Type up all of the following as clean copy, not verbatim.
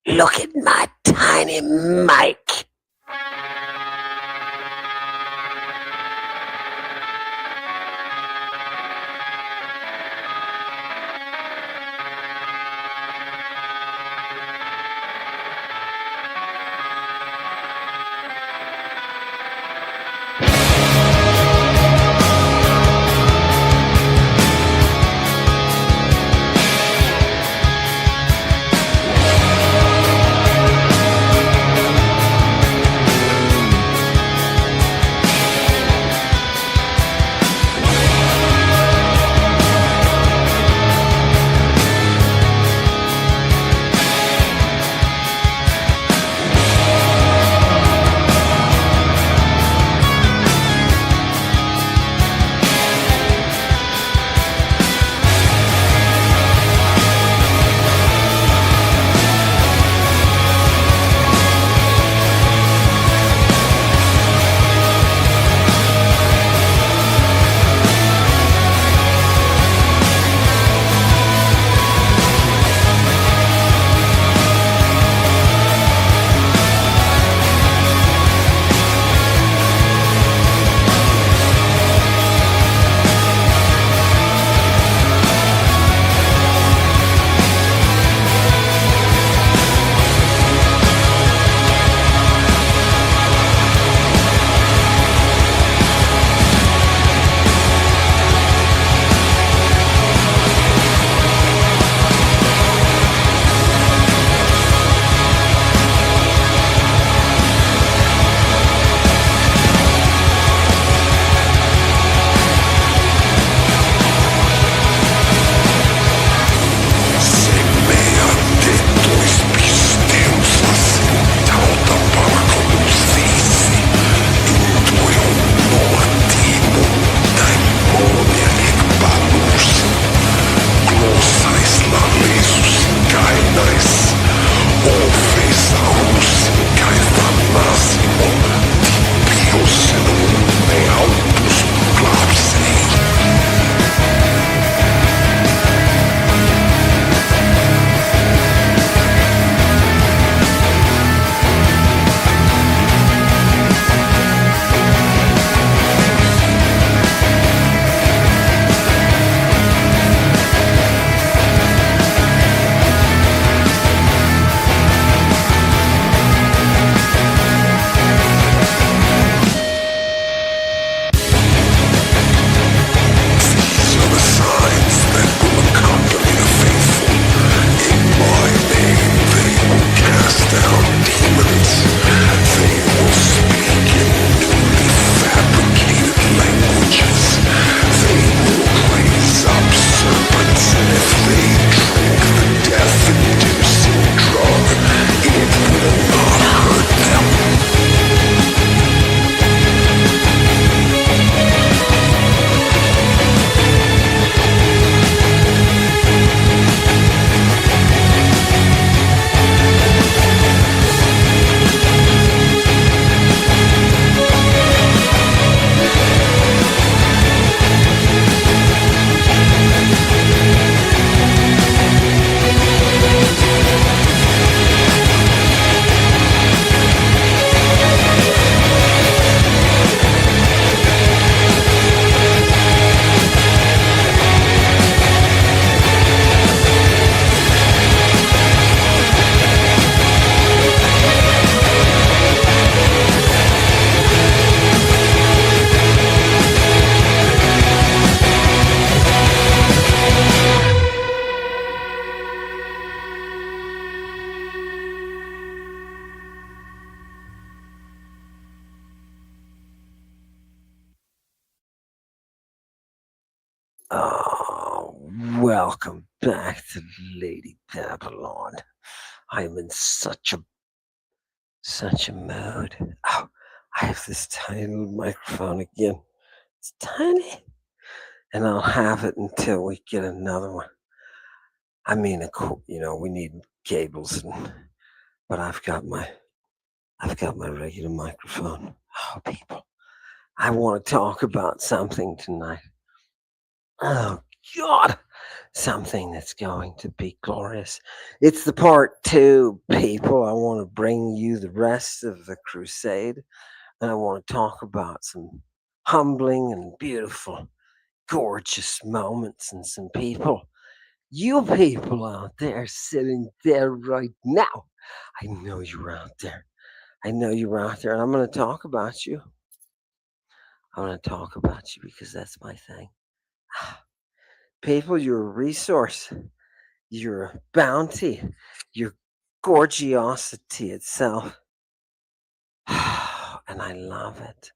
Look at my tiny mic. Oh, welcome back to Lady Babylon. I'm in such a mood. Oh, I have this tiny little microphone again. It's tiny, and I'll have it until we get another one. I mean, we need cables, but I've got my regular microphone. Oh, people, I want to talk about something tonight. Oh God. something that's going to be glorious. It's the part two, people. I want to bring you the rest of the crusade, and I want to talk about some humbling and beautiful, gorgeous moments and some people. You people out there sitting there right now. I know you're out there. I know you're out there, and I'm going to talk about you. I want to talk about you because that's my thing. People, you're a resource. You're a bounty. You're gorgeosity itself. And I love it.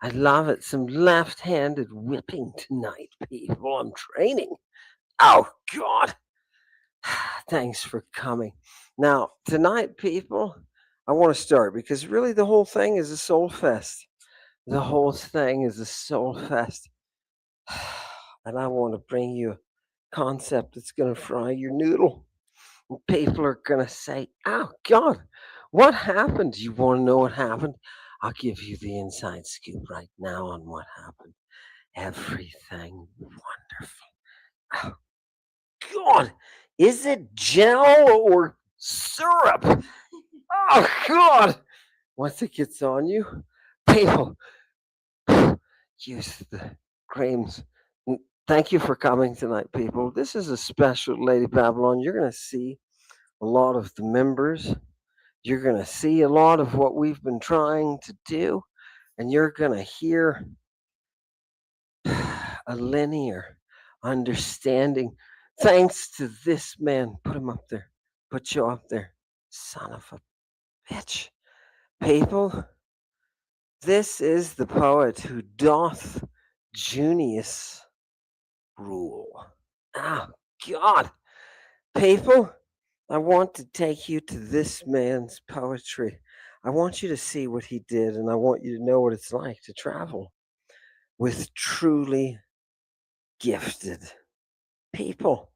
I love it. Some left handed whipping tonight, people. I'm training. Oh, God. Thanks for coming. Now, tonight, people, I want to start because really the whole thing is a soul fest. The whole thing is a soul fest. And I want to bring you a concept that's going to fry your noodle. And people are going to say, oh, God, what happened? You want to know what happened? I'll give you the inside scoop right now on what happened. Everything wonderful. Oh, God, is it gel or syrup? Oh, God. Once it gets on you, people use the creams. Thank you for coming tonight, people. This is a special Lady Babylon. You're going to see a lot of the members. You're going to see a lot of what we've been trying to do, and you're going to hear a linear understanding thanks to this man. Put him up there. Put you up there. Son of a bitch. People, this is the poet who doth Junius rule. Oh, God. People, I want to take you to this man's poetry. I want you to see what he did, and I want you to know what it's like to travel with truly gifted people,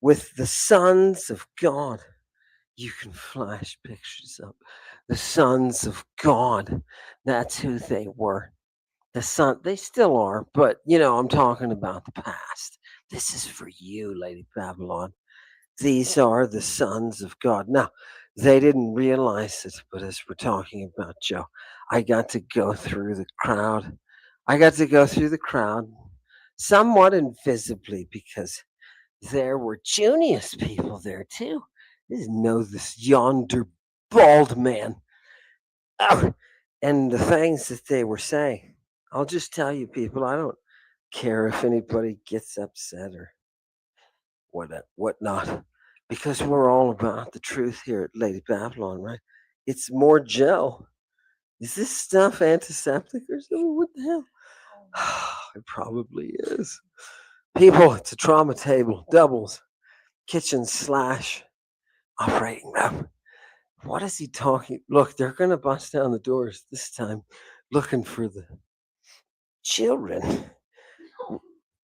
with the sons of God. You can flash pictures up. The sons of God, that's who they were. They still are, but I'm talking about the past. This is for you, Lady Babylon. These are the sons of God. Now, they didn't realize it, but as we're talking about Joe, I got to go through the crowd. I got to go through the crowd somewhat invisibly because there were Junius people there too. I didn't know this yonder bald man. Oh, and the things that they were saying. I'll just tell you, people, I don't care if anybody gets upset or whatnot, because we're all about the truth here at Lady Babylon, right? It's more gel. Is this stuff antiseptic or something? What the hell? It probably is. People, it's a trauma table, doubles, kitchen slash operating room. What is he talking? Look, they're going to bust down the doors this time looking for the children.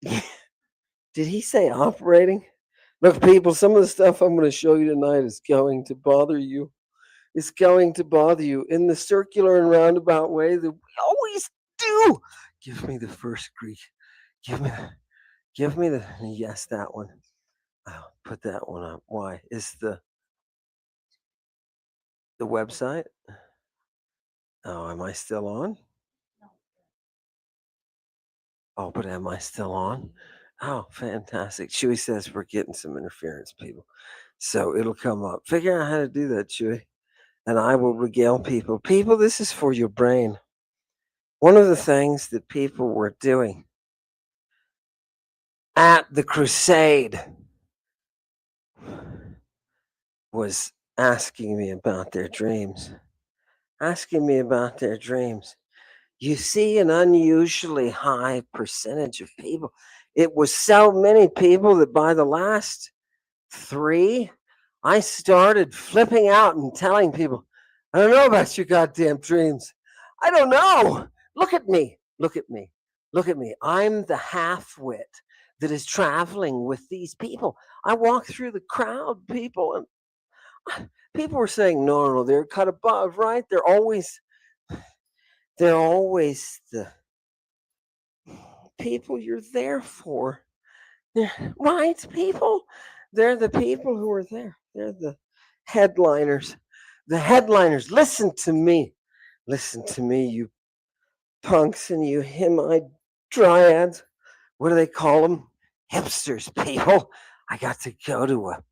Did he say operating? Look, people, some of the stuff I'm going to show you tonight is going to bother you. It's going to bother you in the circular and roundabout way that we always do. Give me the first Greek. Give me the, yes, that one. I'll put that one up. Why? Is the website? Oh, am I still on? Oh, but am I still on? Oh, fantastic. Chewy says we're getting some interference, people. So it'll come up. Figure out how to do that, Chewy. And I will regale people. People, this is for your brain. One of the things that people were doing at the crusade was asking me about their dreams. Asking me about their dreams. You see an unusually high percentage of people. It was so many people that by the last three, I started flipping out and telling people, I don't know about your goddamn dreams. I don't know. Look at me. Look at me. Look at me. I'm the half wit that is traveling with these people. I walk through the crowd, people, and people were saying, no, they're cut above, right? They're always the people you're there for. Right, people? They're the people who are there. They're the headliners. The headliners. Listen to me. Listen to me, you punks and you hemide dryads. What do they call them? Hipsters, people. I got to go to a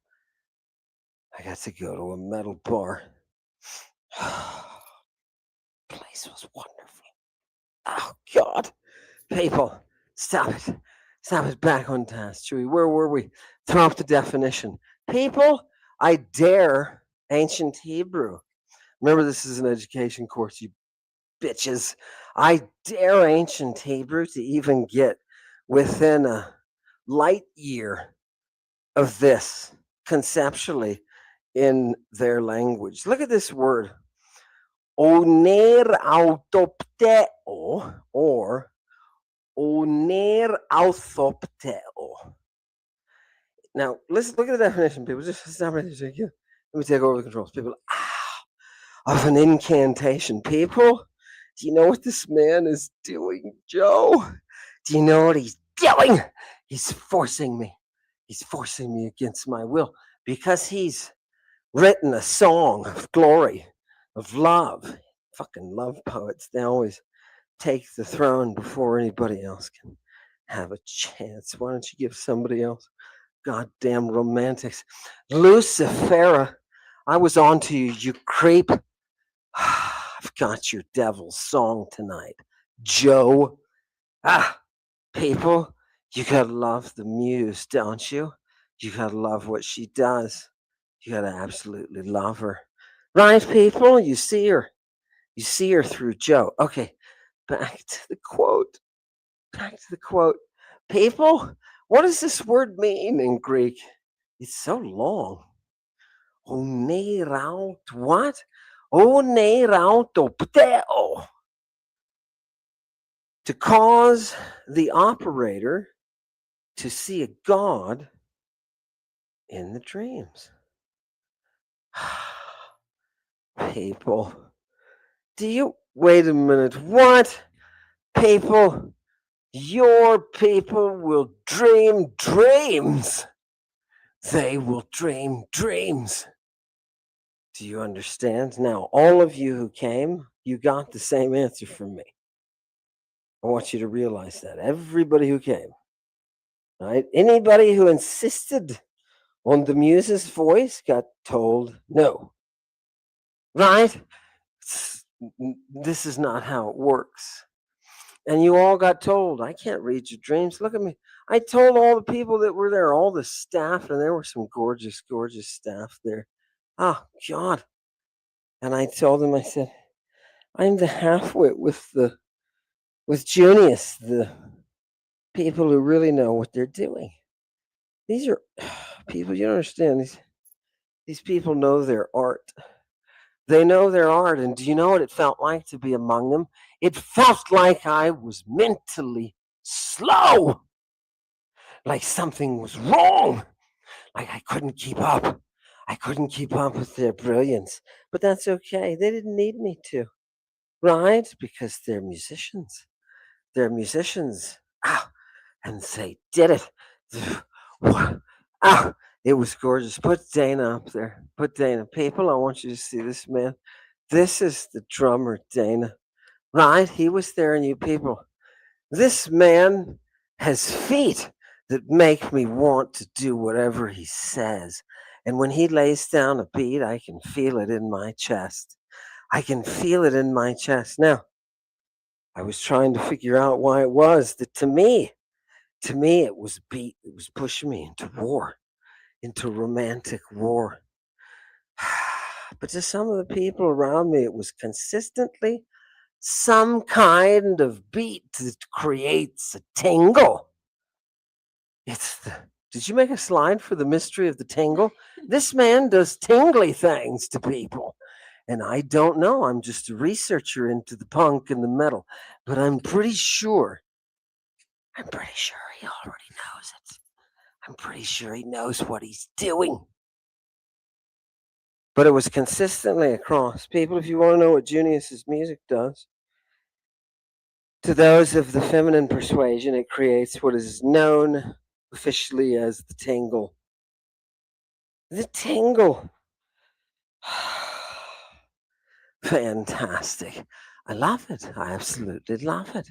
I got to go to a metal bar. Place was wonderful. Oh God. People, stop it. Stop it. Back on task, Chewy. Where were we? Throw up the definition. People, I dare ancient Hebrew. Remember, this is an education course, you bitches. I dare ancient Hebrew to even get within a light year of this conceptually in their language. Look at this word. Oner autopteo or oner authopteo. Now, listen, look at the definition, people. Just stop right there. Let me take over the controls. People, of an incantation. People, do you know what this man is doing, Joe? Do you know what he's doing? He's forcing me. He's forcing me against my will because he's written a song of glory, of love. Fucking love poets. They always take the throne before anybody else can have a chance. Why don't you give somebody else? Goddamn romantics. Lucifera, I was on to you, you creep. I've got your devil's song tonight, Joe. People, you gotta love the muse, don't you? You gotta love what she does. You gotta absolutely love her. Right, people? You see her. You see her through Joe. Okay, back to the quote. Back to the quote. People, what does this word mean in Greek? It's so long. Oneraut what? Onerautopteo. To cause the operator to see a god in the dreams. People. Do you wait a minute? What? People, your people will dream dreams. They will dream dreams. Do you understand? Now, all of you who came, you got the same answer from me. I want you to realize that. Everybody who came, right? Anybody who insisted on the muse's voice got told no, right? This is not how it works. And you all got told, I can't read your dreams. Look at me. I told all the people that were there, all the staff, and there were some gorgeous, gorgeous staff there. Oh, God. And I told them, I said, I'm the halfwit with Junius, the people who really know what they're doing. These are people, you don't understand. These people know their art. They know their art. And do you know what it felt like to be among them? It felt like I was mentally slow, like something was wrong, like I couldn't keep up. I couldn't keep up with their brilliance. But that's okay. They didn't need me to, right? Because they're musicians. They're musicians. And they did it. Ah, it was gorgeous. Put Dana up there. Put Dana. People, I want you to see this man. This is the drummer, Dana. Right? He was there, and you people. This man has feet that make me want to do whatever he says. And when he lays down a beat, I can feel it in my chest. I can feel it in my chest. Now, I was trying to figure out why it was that to me, it was beat. It was pushing me into war, into romantic war. But to some of the people around me, it was consistently some kind of beat that creates a tingle. Did you make a slide for the mystery of the tingle? This man does tingly things to people. And I don't know. I'm just a researcher into the punk and the metal. But I'm pretty sure he already knows it. I'm pretty sure he knows what he's doing. But it was consistently across. People, if you want to know what Junius's music does, to those of the feminine persuasion, it creates what is known officially as the Tingle. The Tingle. Fantastic. I love it. I absolutely love it.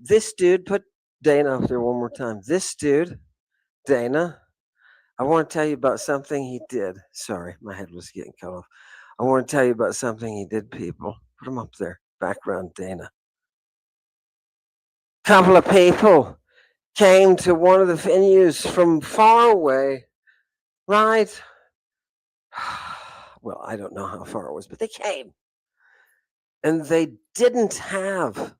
This dude, put Dana up there one more time. This dude, Dana, I want to tell you about something he did. Sorry, my head was getting cut off. I want to tell you about something he did, people. Put him up there. Background Dana. Couple of people came to one of the venues from far away, right? Well, I don't know how far it was, but they came. And they didn't have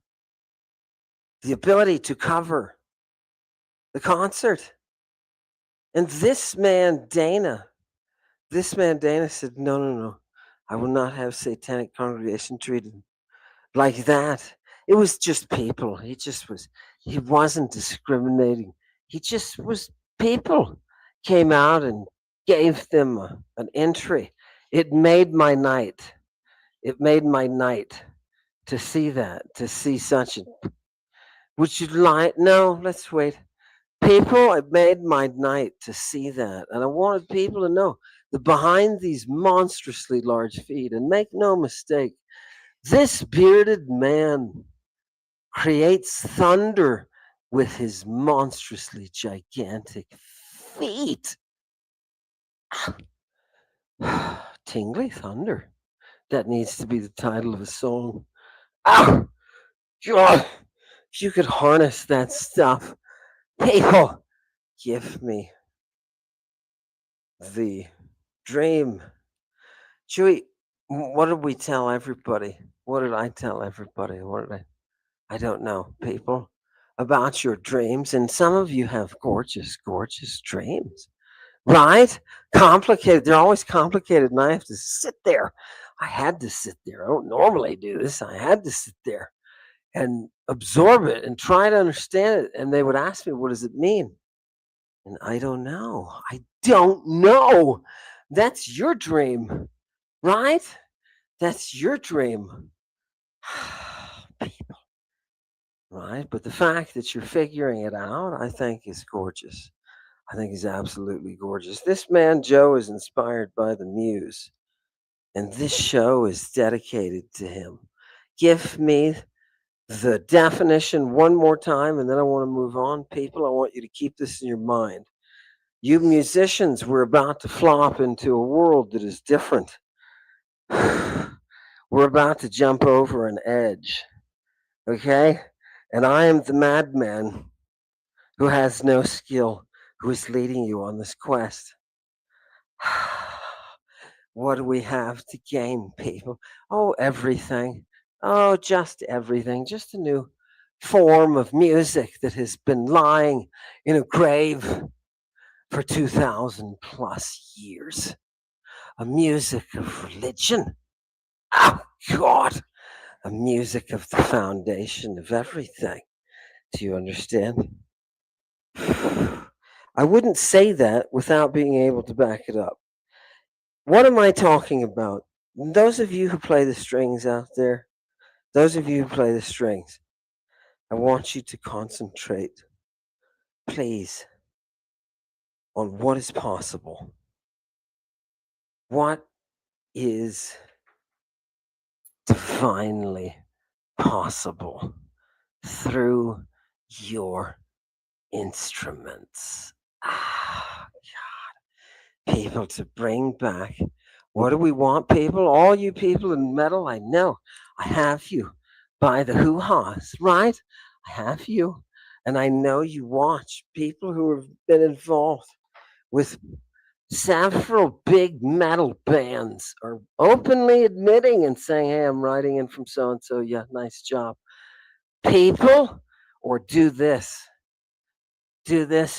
the ability to cover the concert. And this man, Dana said, no, no, no. I will not have satanic congregation treated like that. It was just people. He wasn't discriminating. He just was people came out and gave them an entry. It made my night. It made my night to see that, to see such a. Would you like? No, let's wait. People, it made my night to see that. And I wanted people to know that behind these monstrously large feet, and make no mistake, this bearded man creates thunder with his monstrously gigantic feet. Tingly thunder. That needs to be the title of a song. Oh, God. If you could harness that stuff, people, give me the dream. Chewy, what did we tell everybody? What did I tell everybody? What did I don't know, people, about your dreams. And some of you have gorgeous, gorgeous dreams, right? Complicated. They're always complicated. And I have to sit there. I had to sit there. I don't normally do this. I had to sit there and absorb it and try to understand it. And they would ask me, what does it mean? And I don't know. I don't know. That's your dream, right? That's your dream. People, right? But the fact that you're figuring it out, I think is gorgeous. I think is absolutely gorgeous. This man, Joe, is inspired by the muse, and this show is dedicated to him. Give me the definition one more time, and then I want to move on. People, I want you to keep this in your mind. You musicians, we're about to flop into a world that is different. We're about to jump over an edge, okay? And I am the madman who has no skill, who is leading you on this quest. What do we have to gain, people? Oh, everything. Oh, just everything. Just a new form of music that has been lying in a grave for 2,000 plus years. A music of religion. Oh, God. A music of the foundation of everything. Do you understand? I wouldn't say that without being able to back it up. What am I talking about? Those of you who play the strings out there, those of you who play the strings, I want you to concentrate, please, on what is possible. What is divinely possible through your instruments. Ah, people, to bring back. What do we want, people? All you people in metal, I know I have you by the hoo ha's, right? I have you. And I know you watch people who have been involved with several big metal bands are openly admitting and saying, hey, I'm writing in from so and so. Yeah, nice job. People, or do this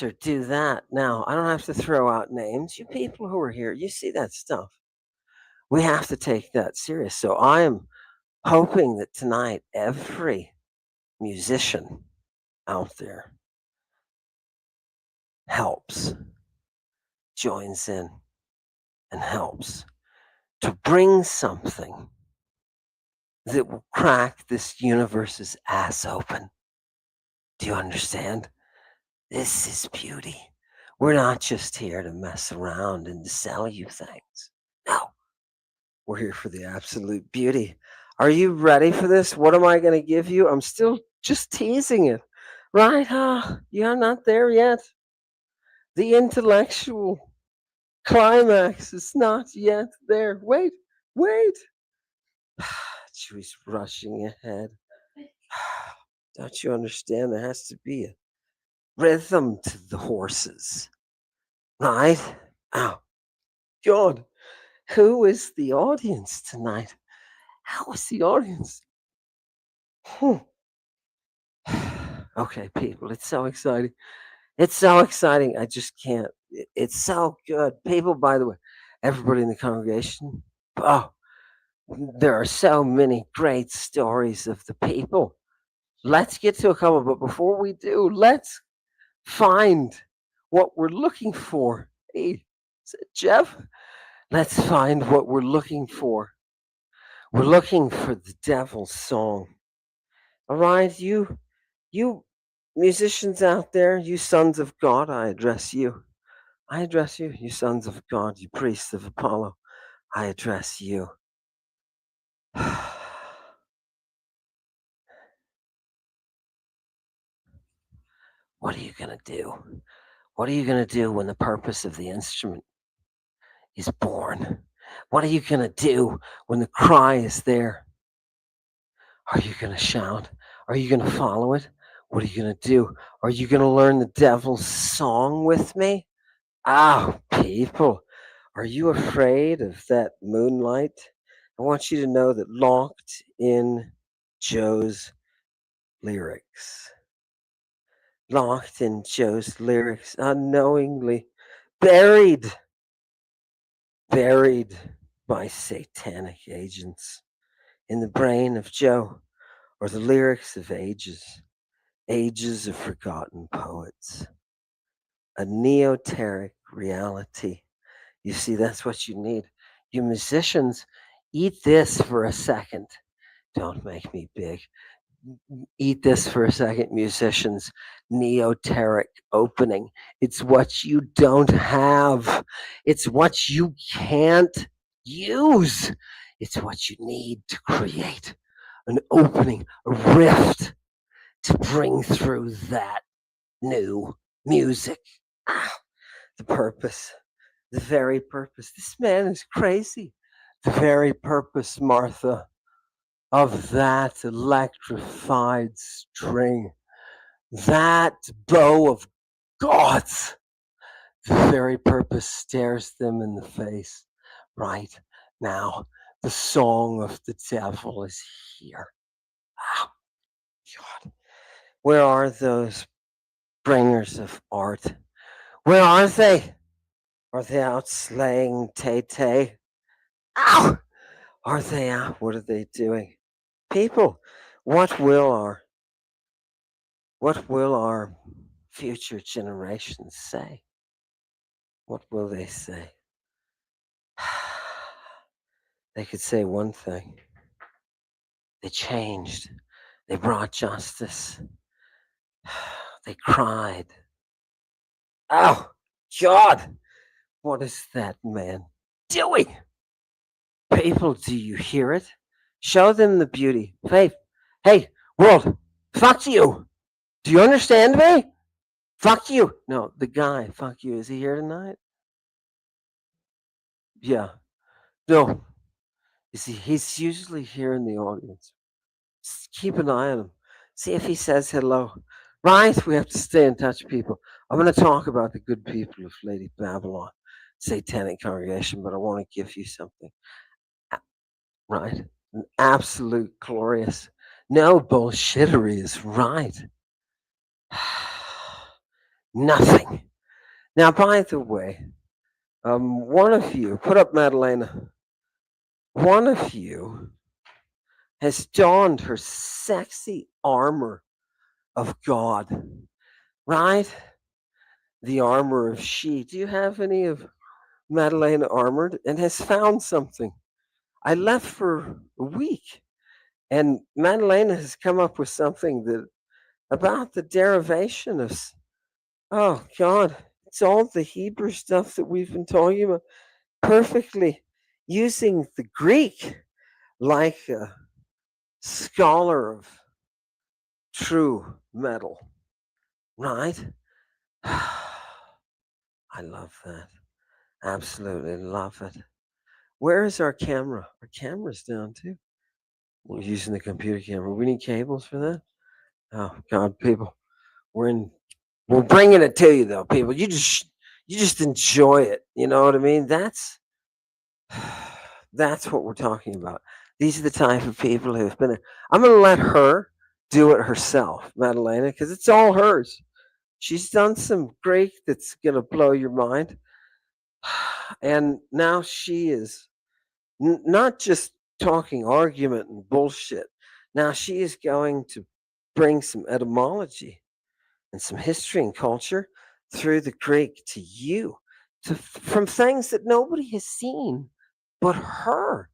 or do that. Now, I don't have to throw out names. You people who are here, you see that stuff. We have to take that serious. So I am hoping that tonight every musician out there helps, joins in, and helps to bring something that will crack this universe's ass open. Do you understand? This is beauty. We're not just here to mess around and to sell you things. No, we're here for the absolute beauty. Are you ready for this? What am I going to give you? I'm still just teasing it. Right? You're not there yet. The intellectual climax is not yet there. Wait, wait. She's rushing ahead. Don't you understand? There has to be a rhythm to the horses, right? Oh, God. Who is the audience tonight? How is the audience? Hmm. Okay, people, it's so exciting. It's so exciting. I just can't. It's so good. People, by the way, everybody in the congregation, oh, there are so many great stories of the people. Let's get to a couple, but before we do, let's find what we're looking for. Hey, is it Jeff? Let's find what we're looking for. We're looking for the devil's song. All right, you musicians out there, you sons of God, I address you. I address you, you sons of God, you priests of Apollo. I address you. What are you going to do? What are you going to do when the purpose of the instrument is born? What are you going to do when the cry is there? Are you going to shout? Are you going to follow it? What are you going to do? Are you going to learn the devil's song with me? Ah, people, are you afraid of that moonlight? I want you to know that locked in Joe's lyrics, locked in Joe's lyrics, unknowingly buried, buried by satanic agents in the brain of Joe, or the lyrics of ages, ages of forgotten poets, a neoteric reality. You see, that's what you need. You musicians, eat this for a second. Don't make me big. Eat this for a second, musicians. Neoteric opening. It's what you don't have. It's what you can't use. It's what you need to create an opening, a rift to bring through that new music. Ah, the purpose, the very purpose. This man is crazy. The very purpose, Martha, of that electrified string, that bow of God's, the very purpose stares them in the face right now. The song of the devil is here. Oh, God. Where are those bringers of art? Where are they? Are they out slaying Tay Tay? Ow! Are they out? What are they doing? People, what will our what will our future generations say? What will they say? They could say one thing. They changed. They brought justice. They cried. Oh, God! What is that man doing? People, do you hear it? Show them the beauty. Faith. Hey, world, fuck you. Do you understand me? Fuck you. No, the guy, fuck you. Is he here tonight? Yeah. No. You see, he's usually here in the audience. Just keep an eye on him. See if he says hello. Right? We have to stay in touch, people. I'm going to talk about the good people of Lady Babylon, Satanic Congregation, but I want to give you something. Right? An absolute glorious. No bullshittery is right. Nothing. Now, by the way, one of you, put up Madalena, one of you has donned her sexy armor of God, right? The armor of she. Do you have any of Madalena armored? And has found something. I left for a week, and Madalena has come up with something that about the derivation Oh, God. It's all the Hebrew stuff that we've been talking about perfectly using the Greek like a scholar of true metal, right? I love that. Absolutely love it. Where is our camera? Our camera's down too. We're using the computer camera. We need cables for that. Oh God, people, we're in. We're bringing it to you though, people. You just enjoy it. You know what I mean? That's what we're talking about. These are the type of people who have been. I'm going to let her do it herself, Madalena, because it's all hers. She's done some great that's going to blow your mind. And now she is not just talking argument and bullshit. Now she is going to bring some etymology and some history and culture through the Greek to you, from things that nobody has seen but her.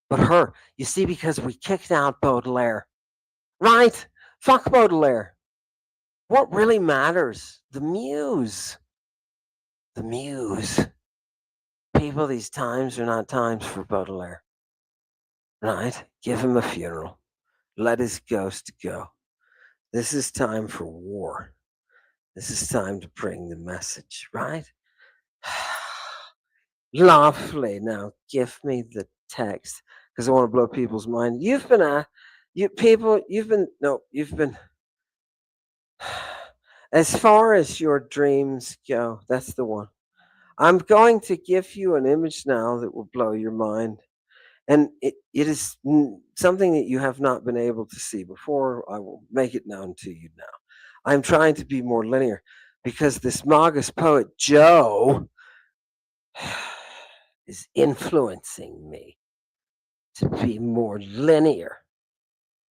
But her, you see, because we kicked out Baudelaire, right? Fuck Baudelaire. What really matters? The muse. The muse. People, these times are not times for Baudelaire, right? Give him a funeral. Let his ghost go. This is time for war. This is time to bring the message, right? Lovely. Now give me the text because I want to blow people's mind. You've been you people. You've been no. You've been as far as your dreams go. That's the one. I'm going to give you an image now that will blow your mind. And it is something that you have not been able to see before. I will make it known to you now. I'm trying to be more linear because this Magus poet, Joe, is influencing me to be more linear,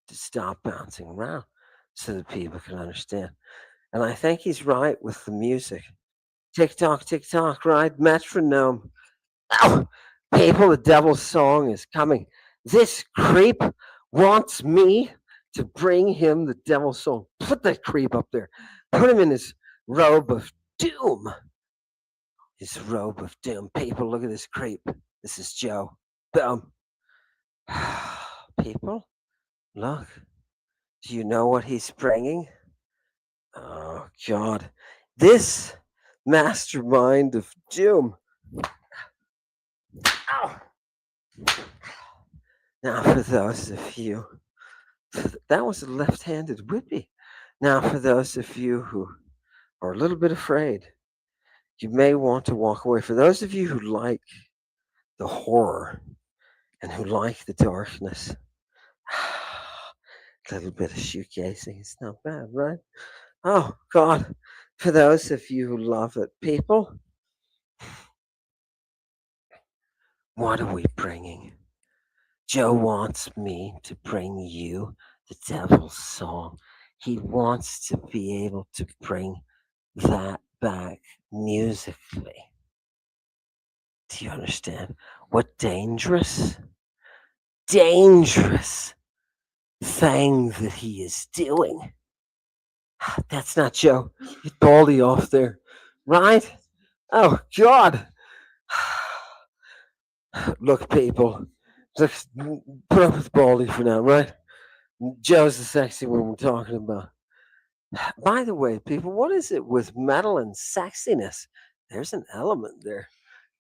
to stop bouncing around so that people can understand. And I think he's right with the music. Tick tock, right? Metronome. Ow! People, the devil's song is coming. This creep wants me to bring him the devil's song. Put that creep up there. Put him in his robe of doom. His robe of doom. People, look at this creep. This is Joe. Boom. People, look. Do you know what he's bringing? Oh, God. This mastermind of doom. Ow! Now, for those of you, that was a left handed whippy. Now, for those of you who are a little bit afraid, you may want to walk away. For those of you who like the horror and who like the darkness, a little bit of shoegazing is not bad, right? Oh, God. For those of you who love it, people, what are we bringing? Joe wants me to bring you the devil's song. He wants to be able to bring that back musically. Do you understand? What dangerous thing that he is doing. That's not Joe. Get Baldy off there. Right? Oh, God. Look, people. Let's put up with Baldy for now, right? Joe's the sexy one we're talking about. By the way, people, what is it with metal and sexiness? There's an element there.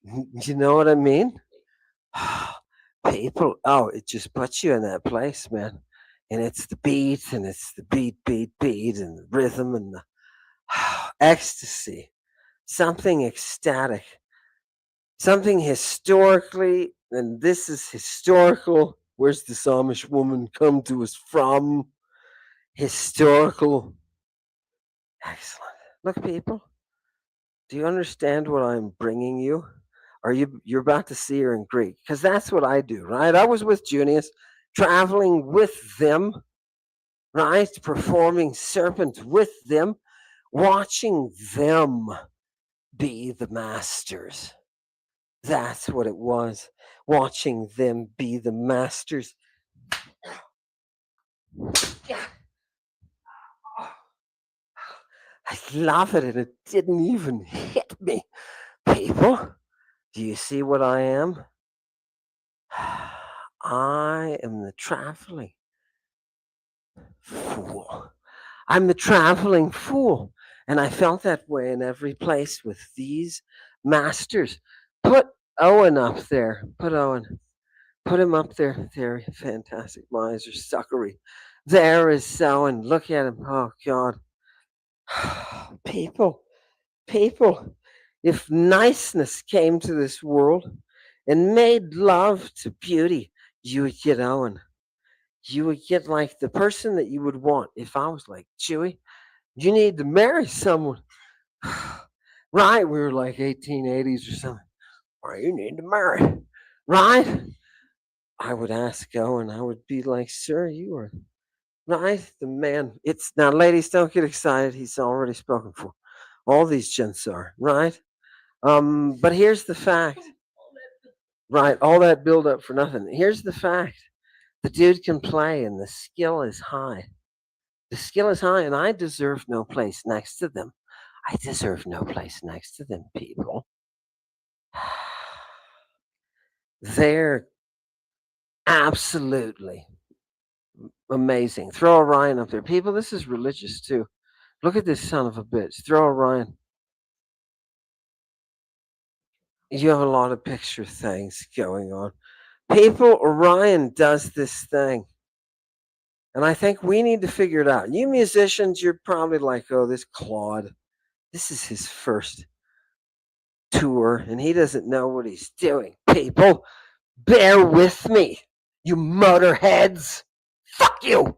You know what I mean? People, oh, it just puts you in that place, man. And it's the beat, and it's the beat, and the rhythm, and the ecstasy. Something ecstatic, something historically, and this is historical. Where's this Amish woman come to us from? Historical. Excellent. Look, people, do you understand what I'm bringing you? You're about to see her in Greek? Because that's what I do, right? I was with Junius, traveling with them, right? Performing Serpent with them, watching them be the masters. That's what it was. Watching them be the masters. I love it, and it didn't even hit me. People, do you see what I am? I am the traveling fool. I'm the traveling fool. And I felt that way in every place with these masters. Put Owen up there. Put Owen. Put him up there. There, fantastic miser suckery. There is Owen. Look at him. Oh, God. People, people, if niceness came to this world and made love to beauty, you would get Owen. You would get like the person that you would want. If I was like, Chewy, you need to marry someone. Right? We were like 1880s or something. Or you need to marry. Right? I would ask Owen, I would be like, sir, you are right. The man. It's now, ladies, don't get excited. He's already spoken for. All these gents are, right? But here's the fact. Right, all that build up for nothing. Here's the fact. The dude can play and the skill is high. The skill is high, and I deserve no place next to them. I deserve no place next to them, people. They're absolutely amazing. Throw Orion up there. People, this is religious too. Look at this son of a bitch. Throw Orion. You have a lot of picture things going on. People, Orion does this thing. And I think we need to figure it out. You musicians, you're probably like, oh, this Claude, this is his first tour, and he doesn't know what he's doing. People, bear with me, you motorheads. Fuck you.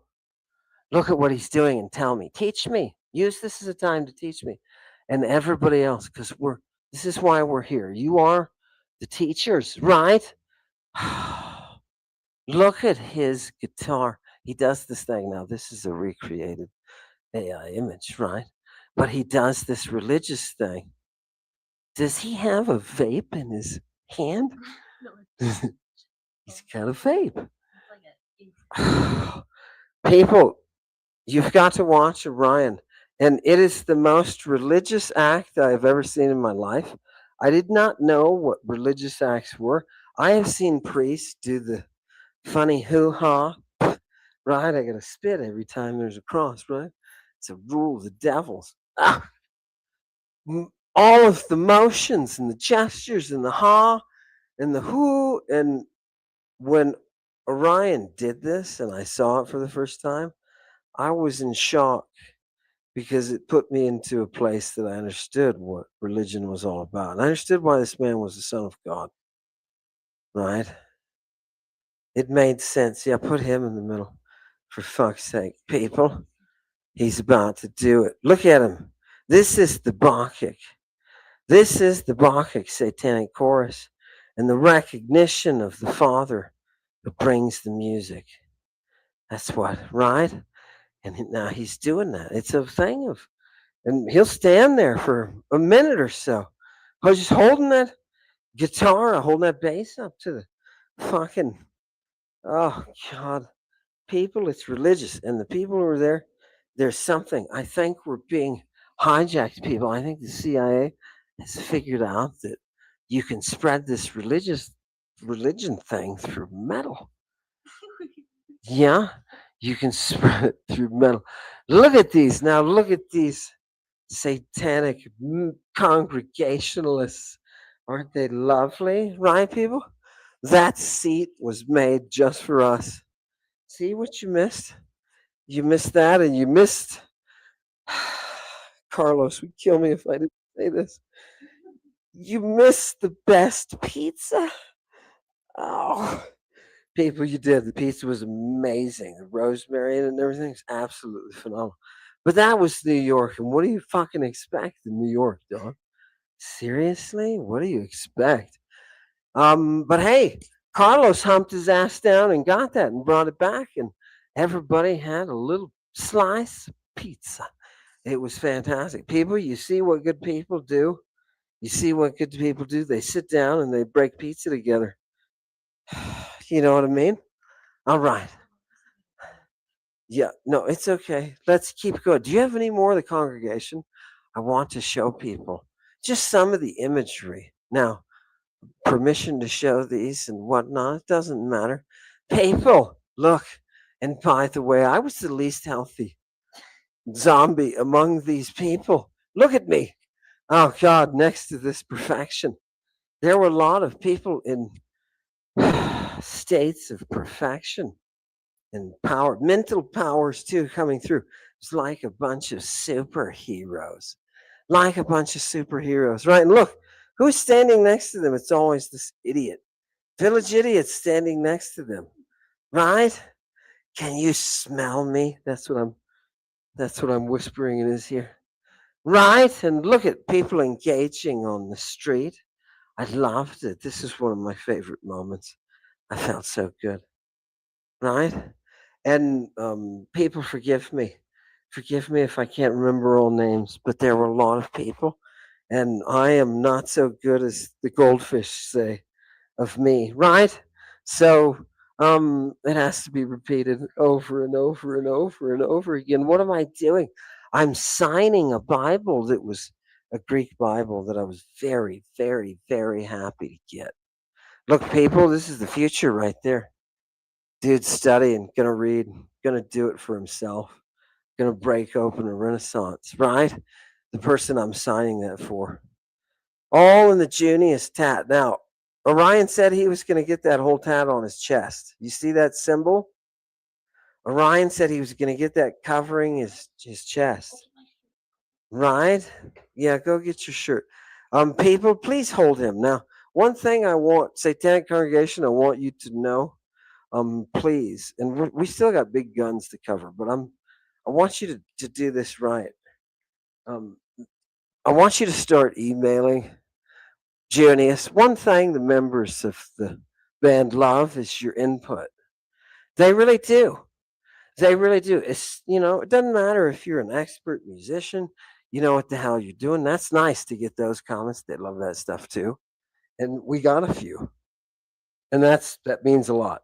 Look at what he's doing and tell me. Teach me. Use this as a time to teach me. And everybody else, because this is why we're here. You are the teachers, right? Look at his guitar. He does this thing now. This is a recreated AI image, right? But he does this religious thing. Does he have a vape in his hand? He's got a vape. People, you've got to watch Orion. And it is the most religious act I've ever seen in my life. I did not know what religious acts were. I have seen priests do the funny hoo ha, right? I got to spit every time there's a cross, right? It's a rule of the devils. Ah, all of the motions and the gestures and the ha and the who. And when Orion did this and I saw it for the first time, I was in shock because it put me into a place that I understood what religion was all about. And I understood why this man was the son of God, right? It made sense. Yeah, put him in the middle. For fuck's sake, people. He's about to do it. Look at him. This is the Bacchic. This is the Bacchic satanic chorus and the recognition of the Father who brings the music. That's what, right? And now he's doing that. It's a thing of, and he'll stand there for a minute or so. I was just holding that guitar, holding that bass up to the fucking, oh God. People, it's religious. And the people who are there, there's something. I think we're being hijacked, people. I think the CIA has figured out that you can spread this religion thing through metal. Yeah, you can spread it through metal. Look at these. Now, look at these satanic congregationalists. Aren't they lovely? Right, people? That seat was made just for us. See what you missed? You missed that, and you missed. Carlos would kill me if I didn't say this. You missed the best pizza. Oh, people, you did. The pizza was amazing. The rosemary and everything's absolutely phenomenal. But that was New York, and what do you fucking expect in New York, dog? Seriously, what do you expect? But hey, Carlos humped his ass down and got that and brought it back, and everybody had a little slice of pizza. It was fantastic. People, you see what good people do? You see what good people do? They sit down and they break pizza together. You know what I mean? All right. Yeah, no, it's okay. Let's keep going. Do you have any more of the congregation? I want to show people just some of the imagery. Now, permission to show these and whatnot, it doesn't matter. People, look, and by the way, I was the least healthy zombie among these people. Look at me. Oh, God, next to this perfection. There were a lot of people in states of perfection and power, mental powers too, coming through. It's like a bunch of superheroes, like a bunch of superheroes, right? And look, who's standing next to them? It's always this idiot, village idiot standing next to them, right? Can you smell me? That's what I'm whispering in his ear, right? And look at people engaging on the street. I loved it. This is one of my favorite moments. I felt so good, right? And people, forgive me if I can't remember all names, but there were a lot of people, and I am not so good as the goldfish say of me, right? So it has to be repeated over and over and over and over again. What am I doing? I'm signing a Bible that was a Greek Bible that I was very, very, very happy to get. Look, people, this is the future right there. Dude's studying, gonna read, gonna do it for himself, gonna break open a renaissance, right? The person I'm signing that for. All in the Junius tat. Now, Orion said he was gonna get that whole tat on his chest. You see that symbol? Orion said he was gonna get that covering his chest. Right? Yeah, go get your shirt. People, please hold him. Now, one thing I want, Satanic Congregation, I want you to know, please, and we still got big guns to cover, but I want you to do this right. Um, I want you to start emailing Junius. One thing the members of the band love is your input. They really do. They really do. It's, it doesn't matter if you're an expert musician, you know what the hell you're doing. That's nice to get those comments. They love that stuff too. And we got a few. And that means a lot.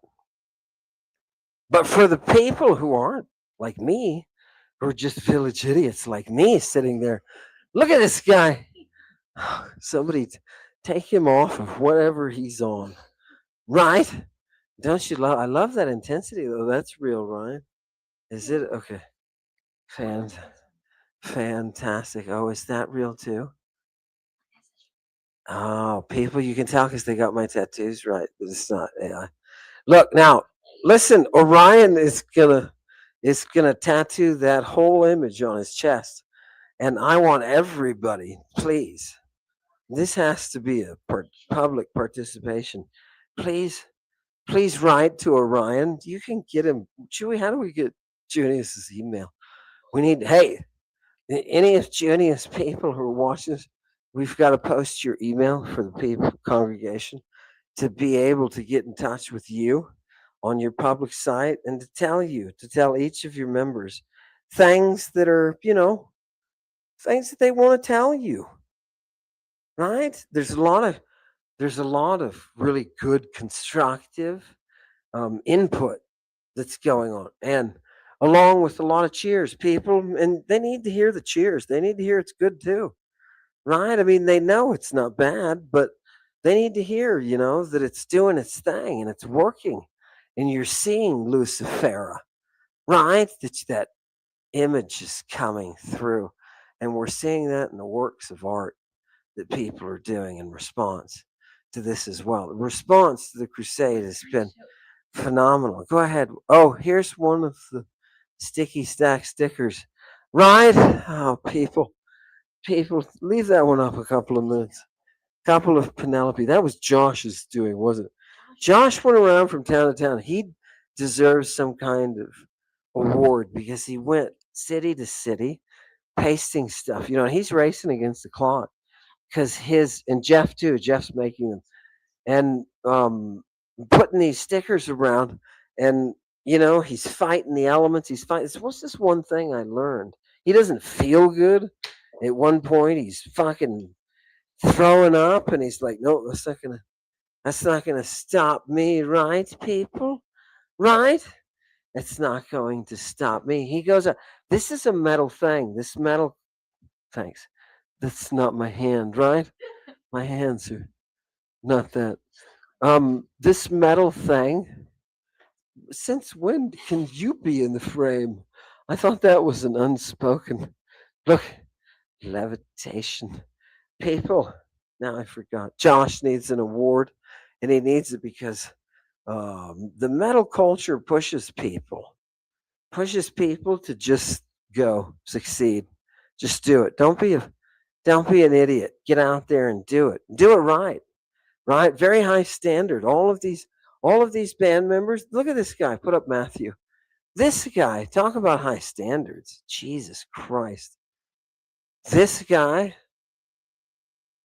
But for the people who aren't like me, who are just village idiots like me sitting there, look at this guy. Somebody take him off of whatever he's on. Right? Don't you love? I love that intensity though. That's real, Ryan. Is it okay? Fan, fantastic. Oh, is that real too? Oh, people, you can tell because they got my tattoos right, but it's not AI. Look now, listen. Orion is gonna tattoo that whole image on his chest, and I want everybody, please. This has to be a public participation. Please, please write to Orion. You can get him. Chewy, how do we get Junius's email? We need, hey, any of Junius people who are watching this, we've got to post your email for the people congregation to be able to get in touch with you on your public site and to tell each of your members things that are, things that they want to tell you, right? There's a lot of really good constructive input that's going on, and along with a lot of cheers, people, and they need to hear the cheers. They need to hear it's good too, right? I mean, they know it's not bad, but they need to hear, that it's doing its thing and it's working, and you're seeing Lucifera, right? That image is coming through, and we're seeing that in the works of art that people are doing in response to this as well. The response to the crusade has been phenomenal. Go ahead. Oh, here's one of the sticky stack stickers. Right? Oh, people, leave that one up a couple of minutes. Couple of Penelope. That was Josh's doing, wasn't it? Josh went around from town to town. He deserves some kind of award because he went city to city pasting stuff. He's racing against the clock because and Jeff too. Jeff's making them and putting these stickers around, and he's fighting the elements. He's fighting. What's this one thing I learned? He doesn't feel good. At one point, he's fucking throwing up, and he's like, "No, that's not gonna stop me, right, people? Right? It's not going to stop me." He goes, "This is a metal thing. This metal, thanks. That's not my hand, right? My hands are not that. This metal thing, since when can you be in the frame? I thought that was an unspoken. Look, levitation. People, now I forgot. Josh needs an award, and he needs it because the metal culture pushes people to just go succeed. Just do it. Don't be an idiot. Get out there and do it. Do it right. Right? Very high standard. All of these band members. Look at this guy. Put up Matthew. This guy. Talk about high standards. Jesus Christ. This guy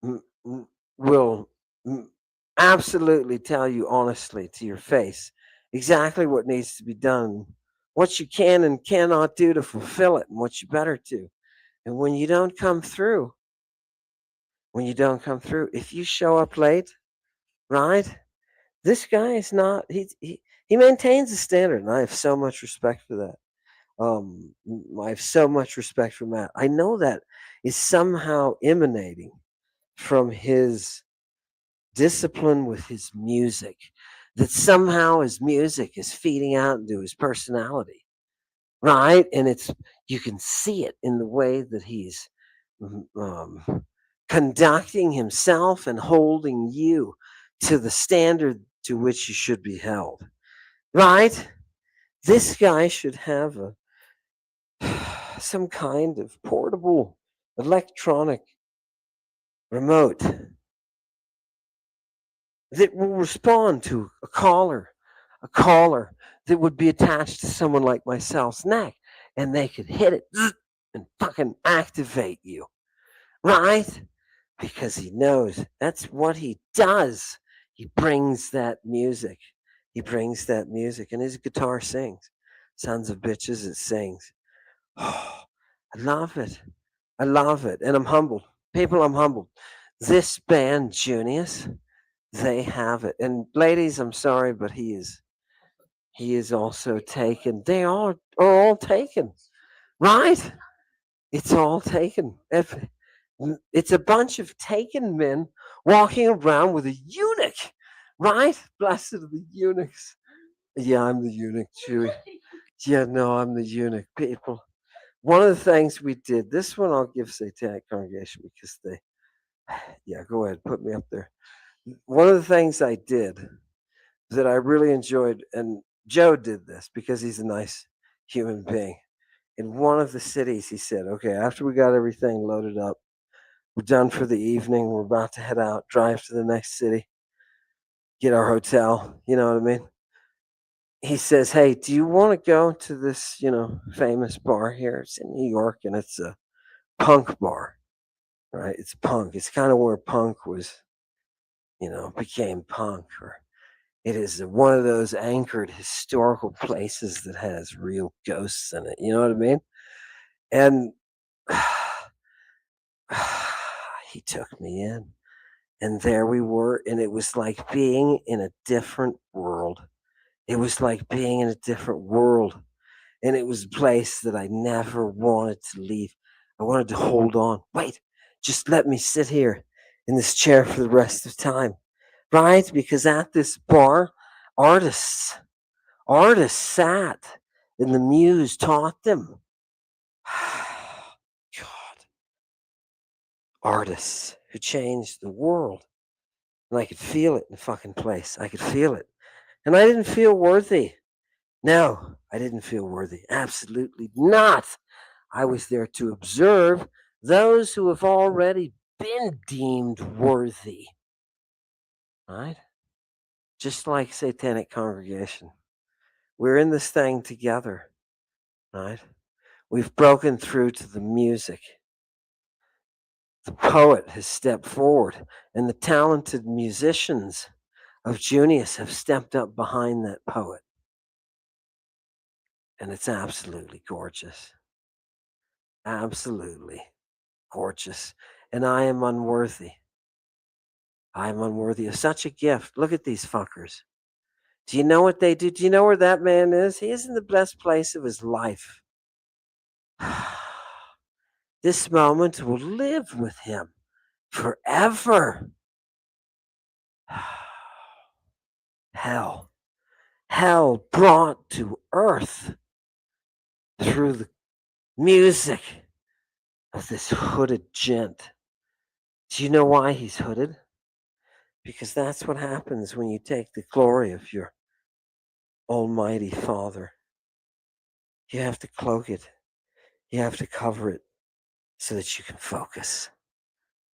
m- m- will m- absolutely tell you honestly to your face exactly what needs to be done, what you can and cannot do to fulfill it, and what you better do. And when you don't come through, if you show up late, right? This guy is not. He maintains a standard, and I have so much respect for that. I have so much respect for Matt. I know that is somehow emanating from his discipline with his music, that somehow his music is feeding out into his personality, right? And it's you can see it in the way that he's conducting himself and holding you to the standard to which you should be held, right? This guy should have some kind of portable electronic remote that will respond to a caller that would be attached to someone like myself's neck, and they could hit it and fucking activate you, right? Because he knows that's what he does. He brings that music. He brings that music, and his guitar sings. Sons of bitches, it sings. Oh, I love it. I love it, and I'm humbled. People, I'm humbled. This band, Junius, they have it. And ladies, I'm sorry, but he is also taken. They are all taken, right? It's all taken. It's a bunch of taken men walking around with a eunuch, right? Blessed are the eunuchs. Yeah, I'm the eunuch, Chewy. Yeah, no, I'm the eunuch. People. One of the things we did, this one I'll give Satanic Congregation because they, yeah, go ahead, put me up there. One of the things I did that I really enjoyed, and Joe did this because he's a nice human being. In one of the cities, he said, okay, after we got everything loaded up, we're done for the evening, we're about to head out, drive to the next city, get our hotel, you know what I mean? He says, hey, do you want to go to this, famous bar here? It's in New York and it's a punk bar, right? It's punk. It's kind of where punk was, became punk, or it is one of those anchored historical places that has real ghosts in it. You know what I mean? And he took me in, and there we were, and it was like being in a different world. It was like being in a different world, and it was a place that I never wanted to leave. I wanted to hold on. Wait, just let me sit here in this chair for the rest of time, right? Because at this bar, artists artists sat, and the muse taught them. God, artists who changed the world. And I could feel it in the fucking place. I could feel it. And I didn't feel worthy. No, I didn't feel worthy. Absolutely not. I was there to observe those who have already been deemed worthy. Right? Just like Satanic Congregation. We're in this thing together. Right? We've broken through to the music. The poet has stepped forward, and the talented musicians of Junius have stepped up behind that poet. And it's absolutely gorgeous. Absolutely gorgeous. And I am unworthy. I am unworthy of such a gift. Look at these fuckers. Do you know what they do? Do you know where that man is? He is in the best place of his life. This moment will live with him forever. Hell. Hell brought to earth through the music of this hooded gent. Do you know why he's hooded? Because that's what happens when you take the glory of your Almighty Father. You have to cloak it, you have to cover it so that you can focus.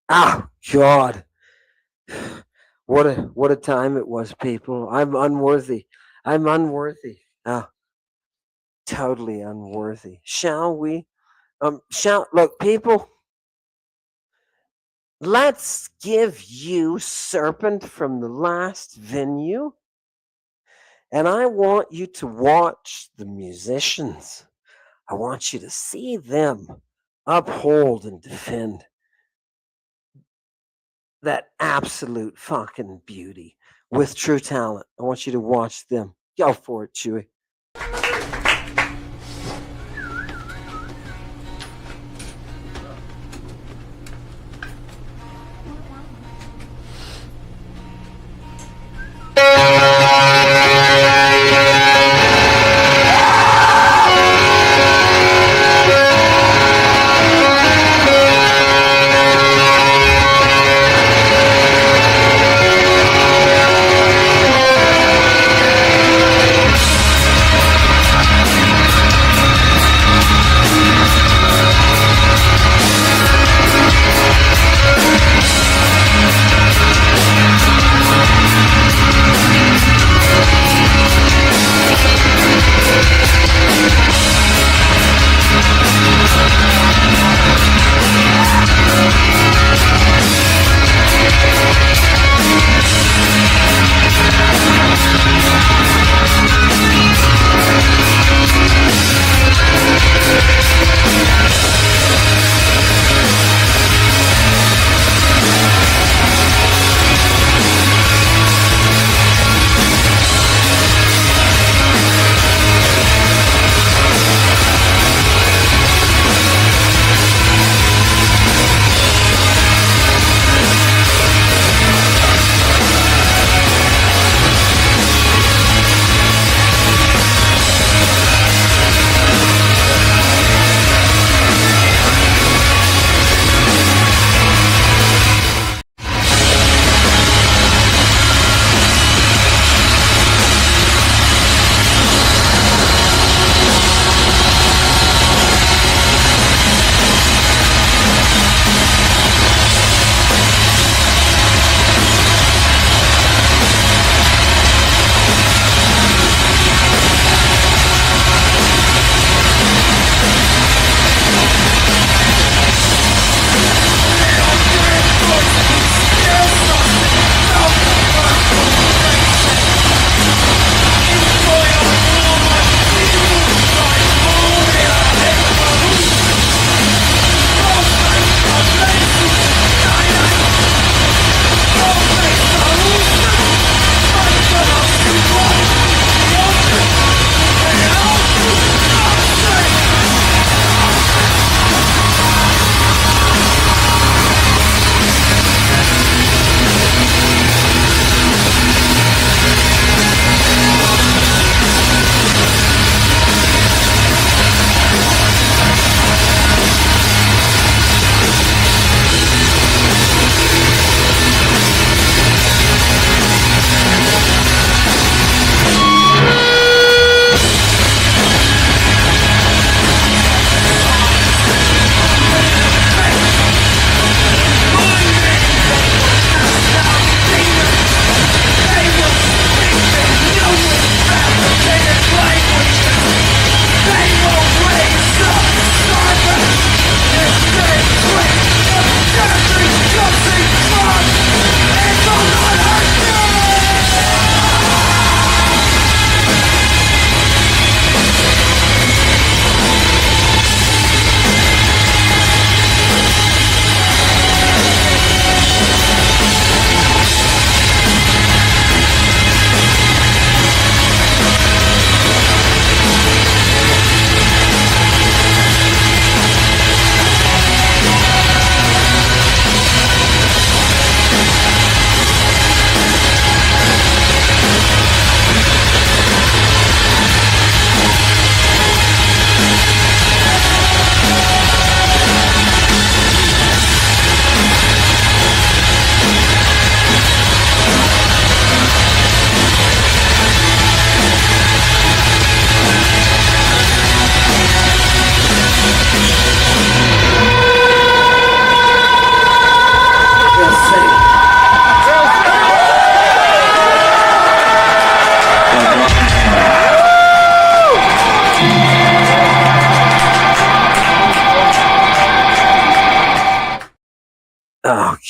Oh, God. What a time it was, people. I'm unworthy. I'm unworthy. Oh, totally unworthy. Shall we? Look, people, let's give you Serpent from the last venue. And I want you to watch the musicians. I want you to see them uphold and defend that absolute fucking beauty with true talent. I want you to watch them. Go for it, Chewy.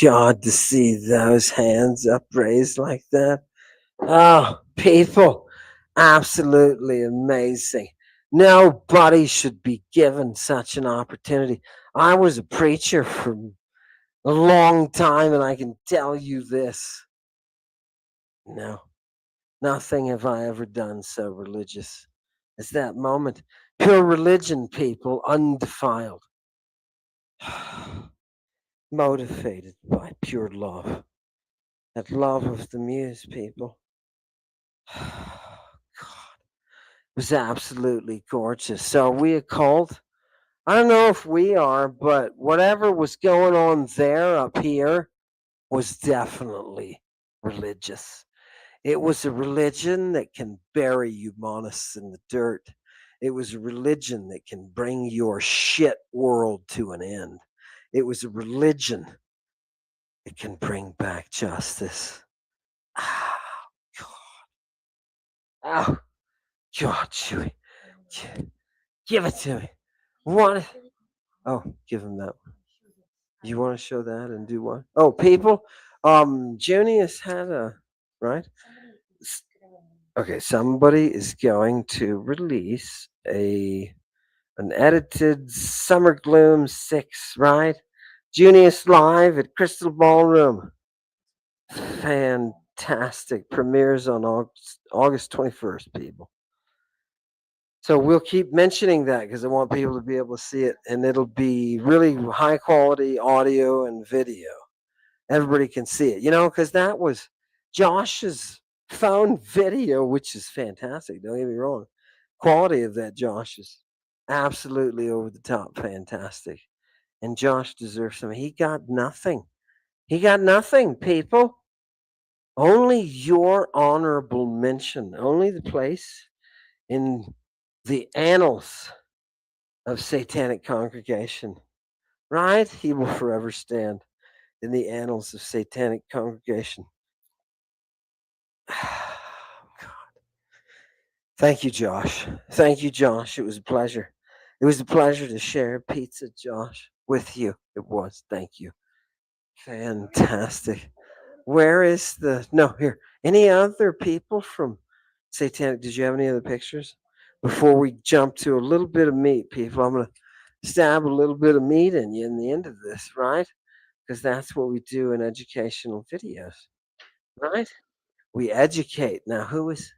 God, to see those hands upraised like that. Oh, people, absolutely amazing. Nobody should be given such an opportunity. I was a preacher for a long time, and I can tell you this. No, nothing have I ever done so religious as that moment. Pure religion, people, undefiled, motivated by pure love. That love of the muse, people. God, it was absolutely gorgeous. So we a cult? I don't know if we are, but whatever was going on there up here was definitely religious. It was a religion that can bury you monists in the dirt. It was a religion that can bring your shit world to an end. It was a religion that can bring back justice. Ah, God. Oh, God, Chewy. Give it to me. What? Oh, give him that. You want to show that and do what? Oh, people. Junius had a right. S- Okay, somebody is going to release an edited Summer Gloom 6, right? Junius live at Crystal Ballroom. Fantastic. Premieres on August 21st, people. So we'll keep mentioning that because I want people to be able to see it, and it'll be really high quality audio and video. Everybody can see it, because that was Josh's found video, which is fantastic. Don't get me wrong. Quality of that, Josh, is absolutely over the top fantastic. And Josh deserves some. He got nothing. He got nothing, people. Only your honorable mention. Only the place in the annals of satanic congregation, right? He will forever stand in the annals of satanic congregation. Thank you, Josh. Thank you, Josh. It was a pleasure. It was a pleasure to share pizza, Josh, with you. It was. Thank you. Fantastic. Where is the no here? Any other people from Satanic? Did you have any other pictures? Before we jump to a little bit of meat, people, I'm gonna stab a little bit of meat in you in the end of this, right? Because that's what we do in educational videos, right? We educate. Now, who is?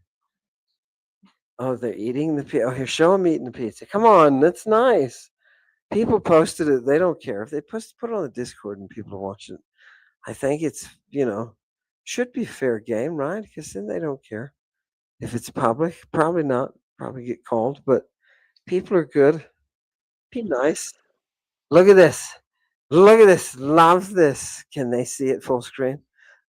Oh, they're eating the pizza. Oh, here, show them eating the pizza. Come on, that's nice. People posted it. They don't care if they put it on the Discord and people watch it. I think it's should be fair game, right? Because then they don't care if it's public. Probably not. Probably get called, but people are good. Be nice. Look at this. Look at this. Love this. Can they see it full screen?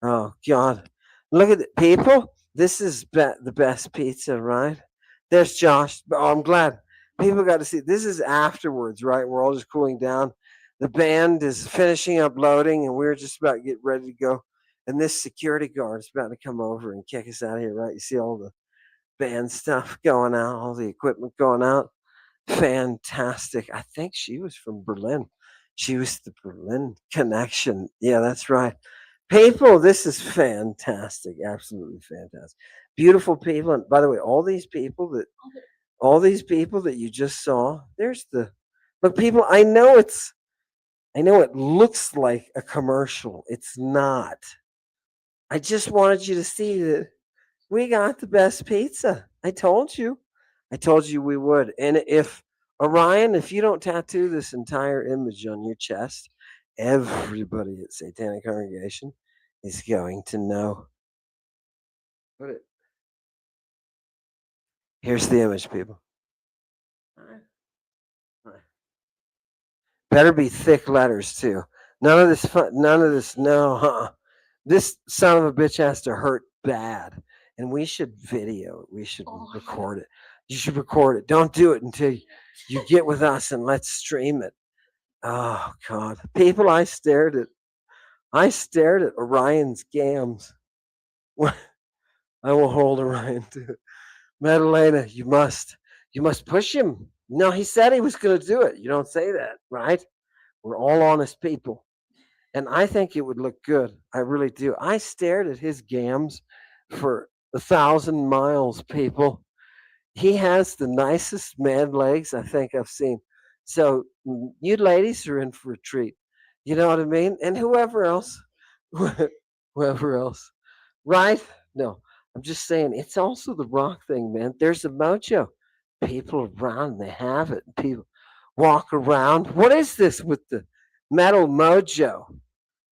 Oh God. Look at it. People. This is the best pizza, right? There's Josh. Oh, I'm glad people got to see. This is afterwards, right? We're all just cooling down. The band is finishing up loading, and we're just about to get ready to go. And this security guard is about to come over and kick us out of here, right? You see all the band stuff going out, all the equipment going out. Fantastic. I think she was from Berlin. She was the Berlin connection. Yeah, that's right. People, this is fantastic. Absolutely fantastic. Beautiful people. And by the way, all these people that you just saw, there's the look, people, I know it looks like a commercial. It's not. I just wanted you to see that we got the best pizza. I told you. I told you we would. And if Orion, if you don't tattoo this entire image on your chest, everybody at Satanic Congregation is going to know. Put it. Here's the image, people. Better be thick letters too. None of this. None of this. No. This son of a bitch has to hurt bad, and we should video it. We should record it. You should record it. Don't do it until you get with us and let's stream it. Oh God, people! I stared at Orion's gams. I will hold Orion to it. Madalena, you must push him. No, he said he was going to do it. You don't say that, right? We're all honest people. and I think it would look good. I really do. I stared at his gams for 1,000 miles, people. He has the nicest man legs I think I've seen. So you ladies are in for a treat. You know what I mean? And whoever else, whoever else, right? No, I'm just saying it's also the rock thing, man. There's a mojo. People around, they have it. People walk around. What is this with the metal mojo?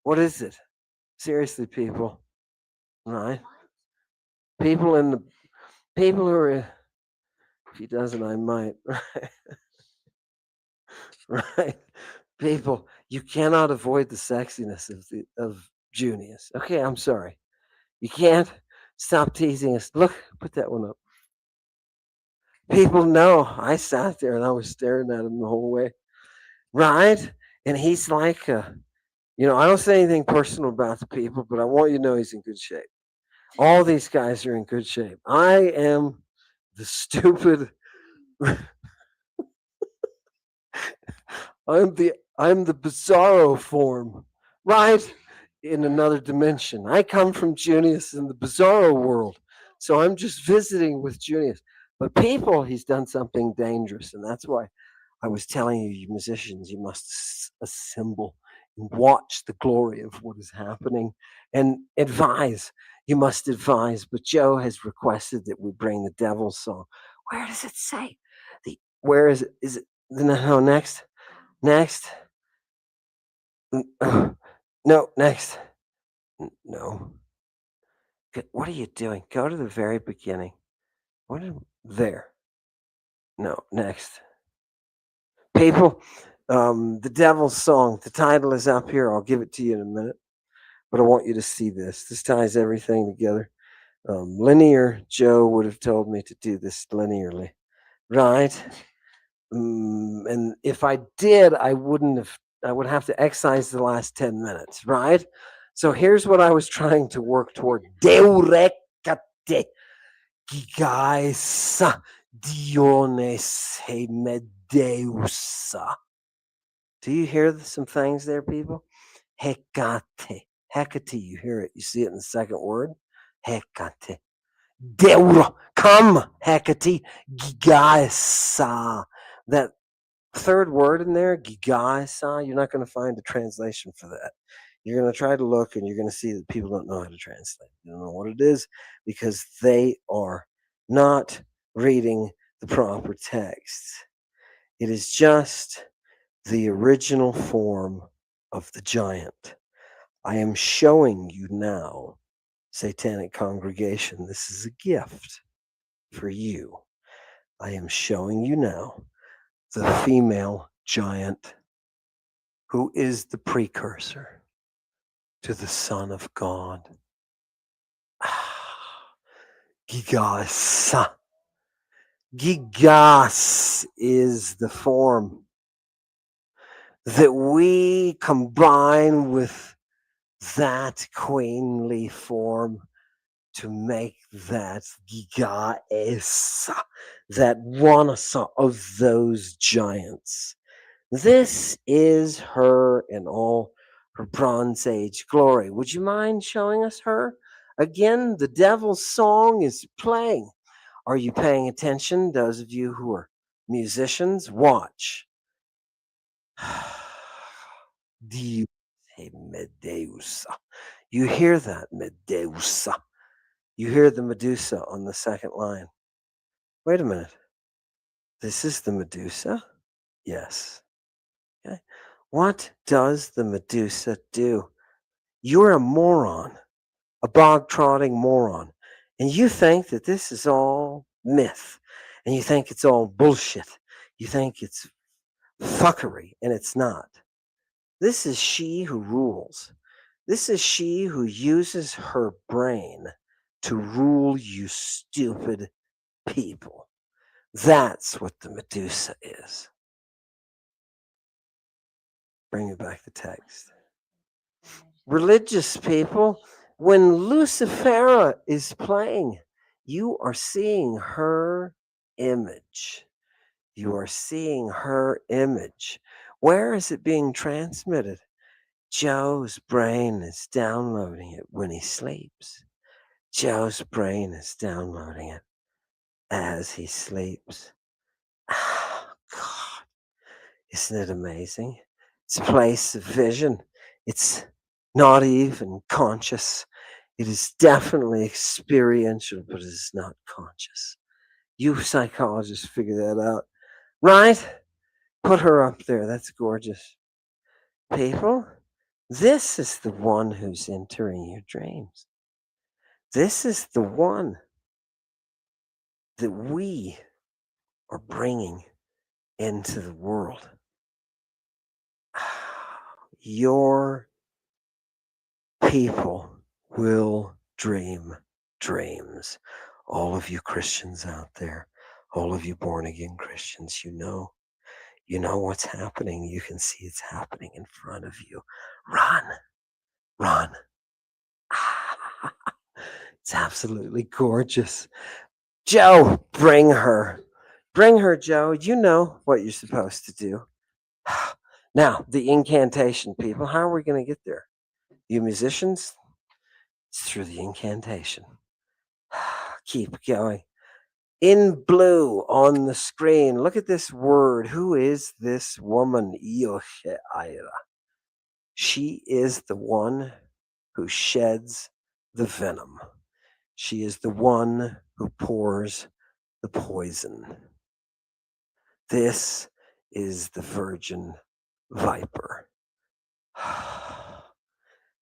What is it? Seriously, people, right? People in the people who are. If he doesn't, I might. Right? People, you cannot avoid the sexiness of Junius. Okay, I'm sorry. You can't stop teasing us. Look, put that one up. People know I sat there and I was staring at him the whole way. Right? And he's like, I don't say anything personal about the people, but I want you to know he's in good shape. All these guys are in good shape. I am the stupid. I'm the bizarro form, right? In another dimension. I come from Junius in the bizarro world. So I'm just visiting with Junius. But people, he's done something dangerous, and that's why I was telling you, you musicians, you must assemble and watch the glory of what is happening and advise. You must advise. But Joe has requested that we bring the Devil's song. Where does it say? Where is it? Is it no next? Next. No, next. No. What are you doing? Go to the very beginning. There? No, next. People, the Devil's Song. The title is up here. I'll give it to you in a minute, but I want you to see this. This ties everything together. Linear Joe would have told me to do this linearly, right? And if I did, I wouldn't have. I would have to excise the last 10 minutes, right? So here's what I was trying to work toward. Deurecate gigaisa diones he medeusa. Do you hear some things there, people? Hecate. Hecate, you hear it. You see it in the second word. Hecate. Deuro. Come, Hecate. Gigaisa. That third word in there, gigaisa, you're not going to find a translation for that. You're going to try to look and you're going to see that people don't know how to translate. They don't know what it is because they are not reading the proper text. It is just the original form of the giant. I am showing you now, satanic congregation, this is a gift for you. I am showing you now the female giant who is the precursor to the Son of God. Gigas. Gigas is the form that we combine with that queenly form to make that gigas, that one of those giants. This is her in all her Bronze Age glory. Would you mind showing us her? Again, the Devil's Song is playing. Are you paying attention? Those of you who are musicians, watch. Dios Medusa. You hear that, Medusa. You hear the Medusa on the second line. Wait a minute. This is the Medusa? Yes. Okay. What does the Medusa do? You're a moron, a bog trotting moron, and you think that this is all myth, and you think it's all bullshit. You think it's fuckery, and it's not. This is she who rules. This is she who uses her brain to rule you stupid people. That's what the Medusa is. Bring me back the text. Religious people, when Lucifera is playing, you are seeing her image. You are seeing her image. Where is it being transmitted? Joe's brain is downloading it when he sleeps. Joe's brain is downloading it as he sleeps. Oh, God, isn't it amazing? It's a place of vision. It's not even conscious. It is definitely experiential, but it is not conscious. You psychologists figure that out, right? Put her up there. That's gorgeous. People, this is the one who's entering your dreams. This is the one that we are bringing into the world. Your people will dream dreams. All of you Christians out there, all of you born again Christians, you know what's happening. You can see it's happening in front of you. Run, run. It's absolutely gorgeous. Joe, bring her. Bring her, Joe. You know what you're supposed to do. Now, the incantation, people. How are we going to get there? You musicians, it's through the incantation. Keep going. In blue on the screen, look at this word. Who is this woman? Iocheira. She is the one who sheds the venom. She is the one who pours the poison. This is the virgin viper.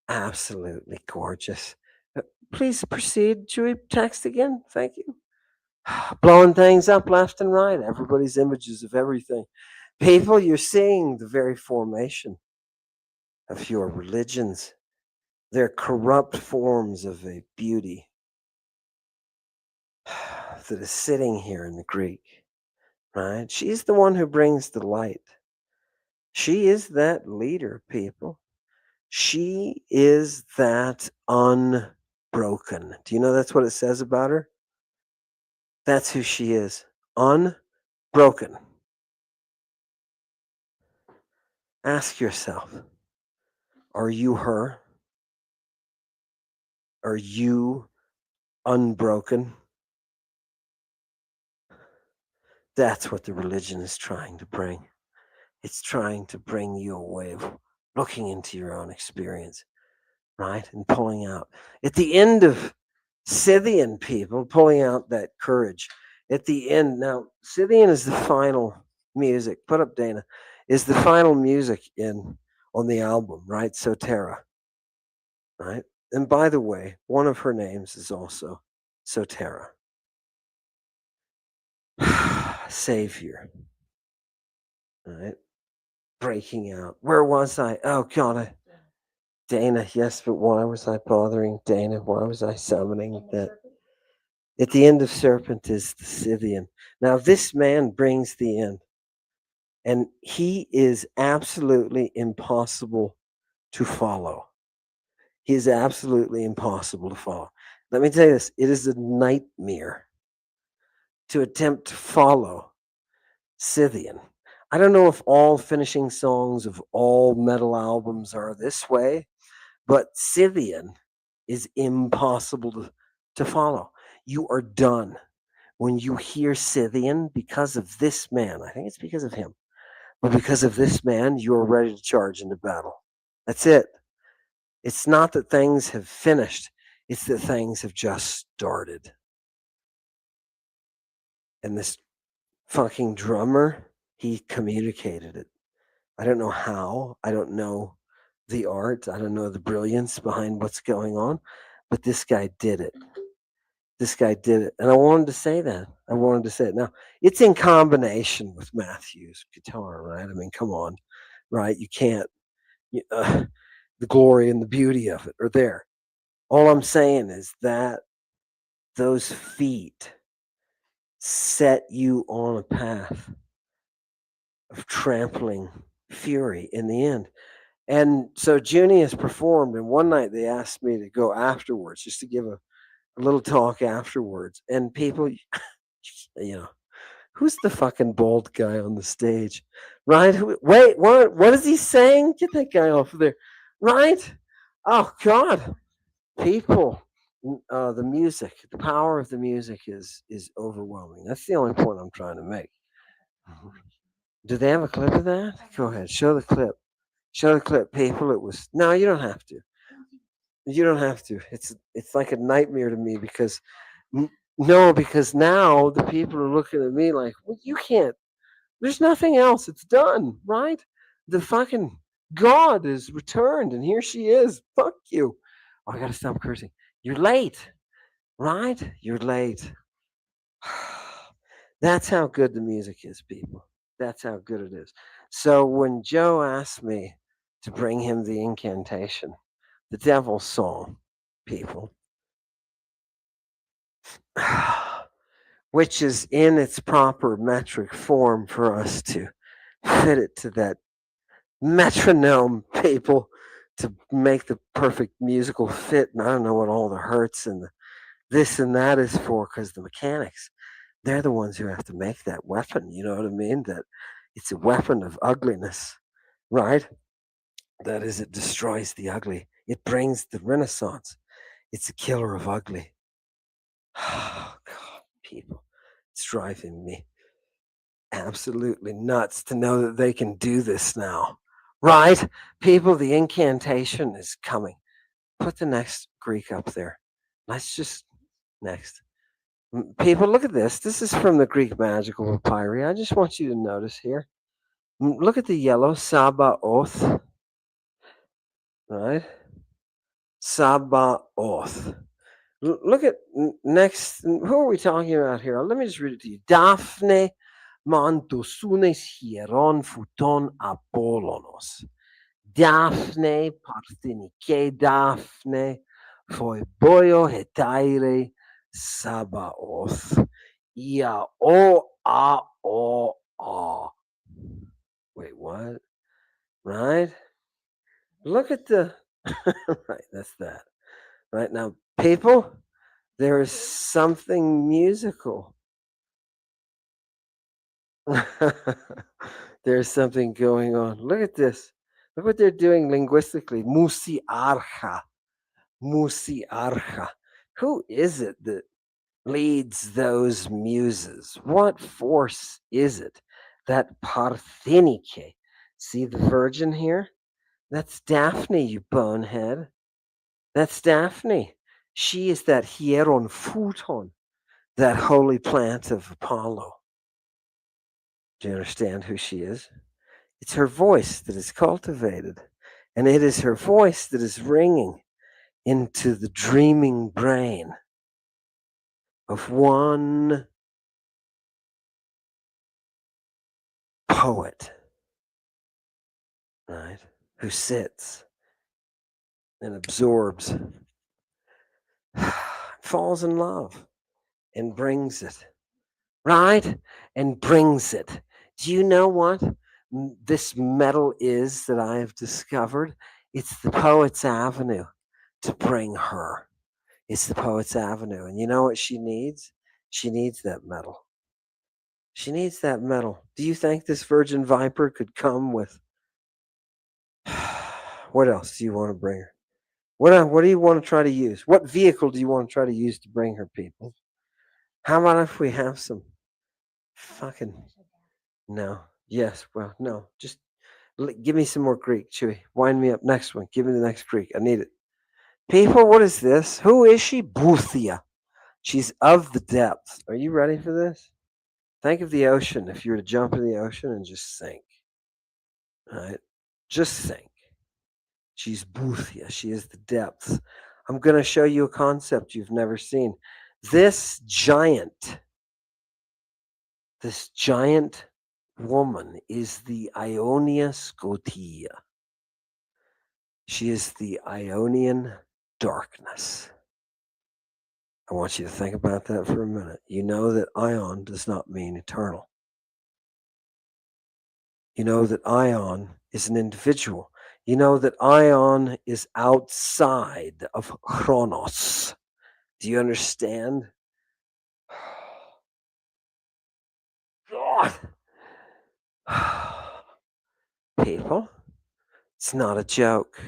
Absolutely gorgeous. Please proceed. Should we text again? Thank you. Blowing things up left and right. Everybody's images of everything. People, you're seeing the very formation of your religions. They're corrupt forms of a beauty that is sitting here in the Greek, right? She's the one who brings the light. She is that leader, people. She is that unbroken. Do you know that's what it says about her? That's who she is. Unbroken. Ask yourself, are you her? Are you unbroken? That's what the religion is trying to bring. It's trying to bring you a way of looking into your own experience, right? And pulling out. At the end of Scythian, people, pulling out that courage. At the end, now, Scythian is the final music. Put up, Dana. Is the final music in on the album, right? Sotera, right? And by the way, one of her names is also Sotera. Savior, right? Breaking out. Where was I? Oh, God. Dana, yes, but why was I bothering Dana? Why was I summoning that? At the end of Serpent is the Scythian. Now, this man brings the end, and he is absolutely impossible to follow. He is absolutely impossible to follow. Let me tell you this, it is a nightmare to attempt to follow Scythian. I don't know if all finishing songs of all metal albums are this way, but Scythian is impossible to follow. You are done when you hear Scythian because of this man. I think it's because of him, but because of this man, you're ready to charge into battle. That's it. It's not that things have finished, it's that things have just started. And this fucking drummer, he communicated it. I don't know how. I don't know the art. I don't know the brilliance behind what's going on, but this guy did it. This guy did it. And I wanted to say that. I wanted to say it. Now, it's in combination with Matthew's guitar, right? I mean, come on, right? You can't, the glory and the beauty of it are there. All I'm saying is that those feet set you on a path of trampling fury in the end. And so Junie has performed, and one night they asked me to go afterwards just to give a little talk afterwards. And people, you know, who's the fucking bald guy on the stage? Right? Wait, what is he saying? Get that guy off of there. right? Oh God, people, the music, the power of the music is overwhelming. That's the only point I'm trying to make. Mhm. Do they have a clip of that? Go ahead, show the clip. Show the clip, people. It was no, you don't have to. You don't have to. It's like a nightmare to me because no, because now the people are looking at me like, well, you can't. There's nothing else. It's done, right? The fucking God is returned, and here she is. Fuck you. Oh, I gotta stop cursing. You're late, right? You're late. That's how good the music is, people. That's how good it is. So when Joe asked me to bring him the incantation, the devil's song, people, which is in its proper metric form for us to fit it to that metronome, people, to make the perfect musical fit. And I don't know what all the hertz and the this and that is for because the mechanics, they're the ones who have to make that weapon. You know what I mean? That it's a weapon of ugliness, right? That is, it destroys the ugly. It brings the Renaissance. It's a killer of ugly. Oh, God, people, it's driving me absolutely nuts to know that they can do this now. Right? People, the incantation is coming. Put the next Greek up there. Let's just next. People, look at this. This is from the Greek magical papyri. I just want you to notice here. Look at the yellow Sabaoth, right? Sabaoth. Look at next. Who are we talking about here? Let me just read it to you. Daphne Mantosunes hieron futon Apollonos. Daphne parthenike Daphne foi boio hetaire Sabaoth. Ia o. Wait, what? Right? Look at the right. That's that. Right now, people, there is something musical. There's something going on. Look at this. Look what they're doing linguistically. Musiarcha. Musiarcha. Who is it that leads those muses? What force is it? That Parthenike. See the virgin here? That's Daphne, you bonehead. That's Daphne. She is that hieron futon, that holy plant of Apollo. Do you understand who she is? It's her voice that is cultivated, and it is her voice that is ringing into the dreaming brain of one poet, right? Who sits and absorbs, falls in love, and brings it, right? And brings it. Do you know what this metal is that I have discovered? It's the Poet's Avenue to bring her. It's the Poet's Avenue. And you know what she needs? She needs that metal. She needs that metal. Do you think this Virgin Viper could come with what else do you want to bring her? What do you want to try to use? What vehicle do you want to try to use to bring her, people? How about if we have some fucking no? Yes, well, no. Just give me some more Greek, Chewy. Wind me up. Next one. Give me the next Greek. I need it. People, what is this? Who is she? Boothia. She's of the depth. Are you ready for this? Think of the ocean. If you were to jump in the ocean and just sink, right? Just sink. She's Boothia. She is the depths. I'm going to show you a concept you've never seen. This giant woman is the Ionia Scotia. She is the Ionian darkness. I want you to think about that for a minute. You know that ion does not mean eternal. You know that ion is an individual. You know that ion is outside of chronos. Do you understand? God. People, it's not a joke.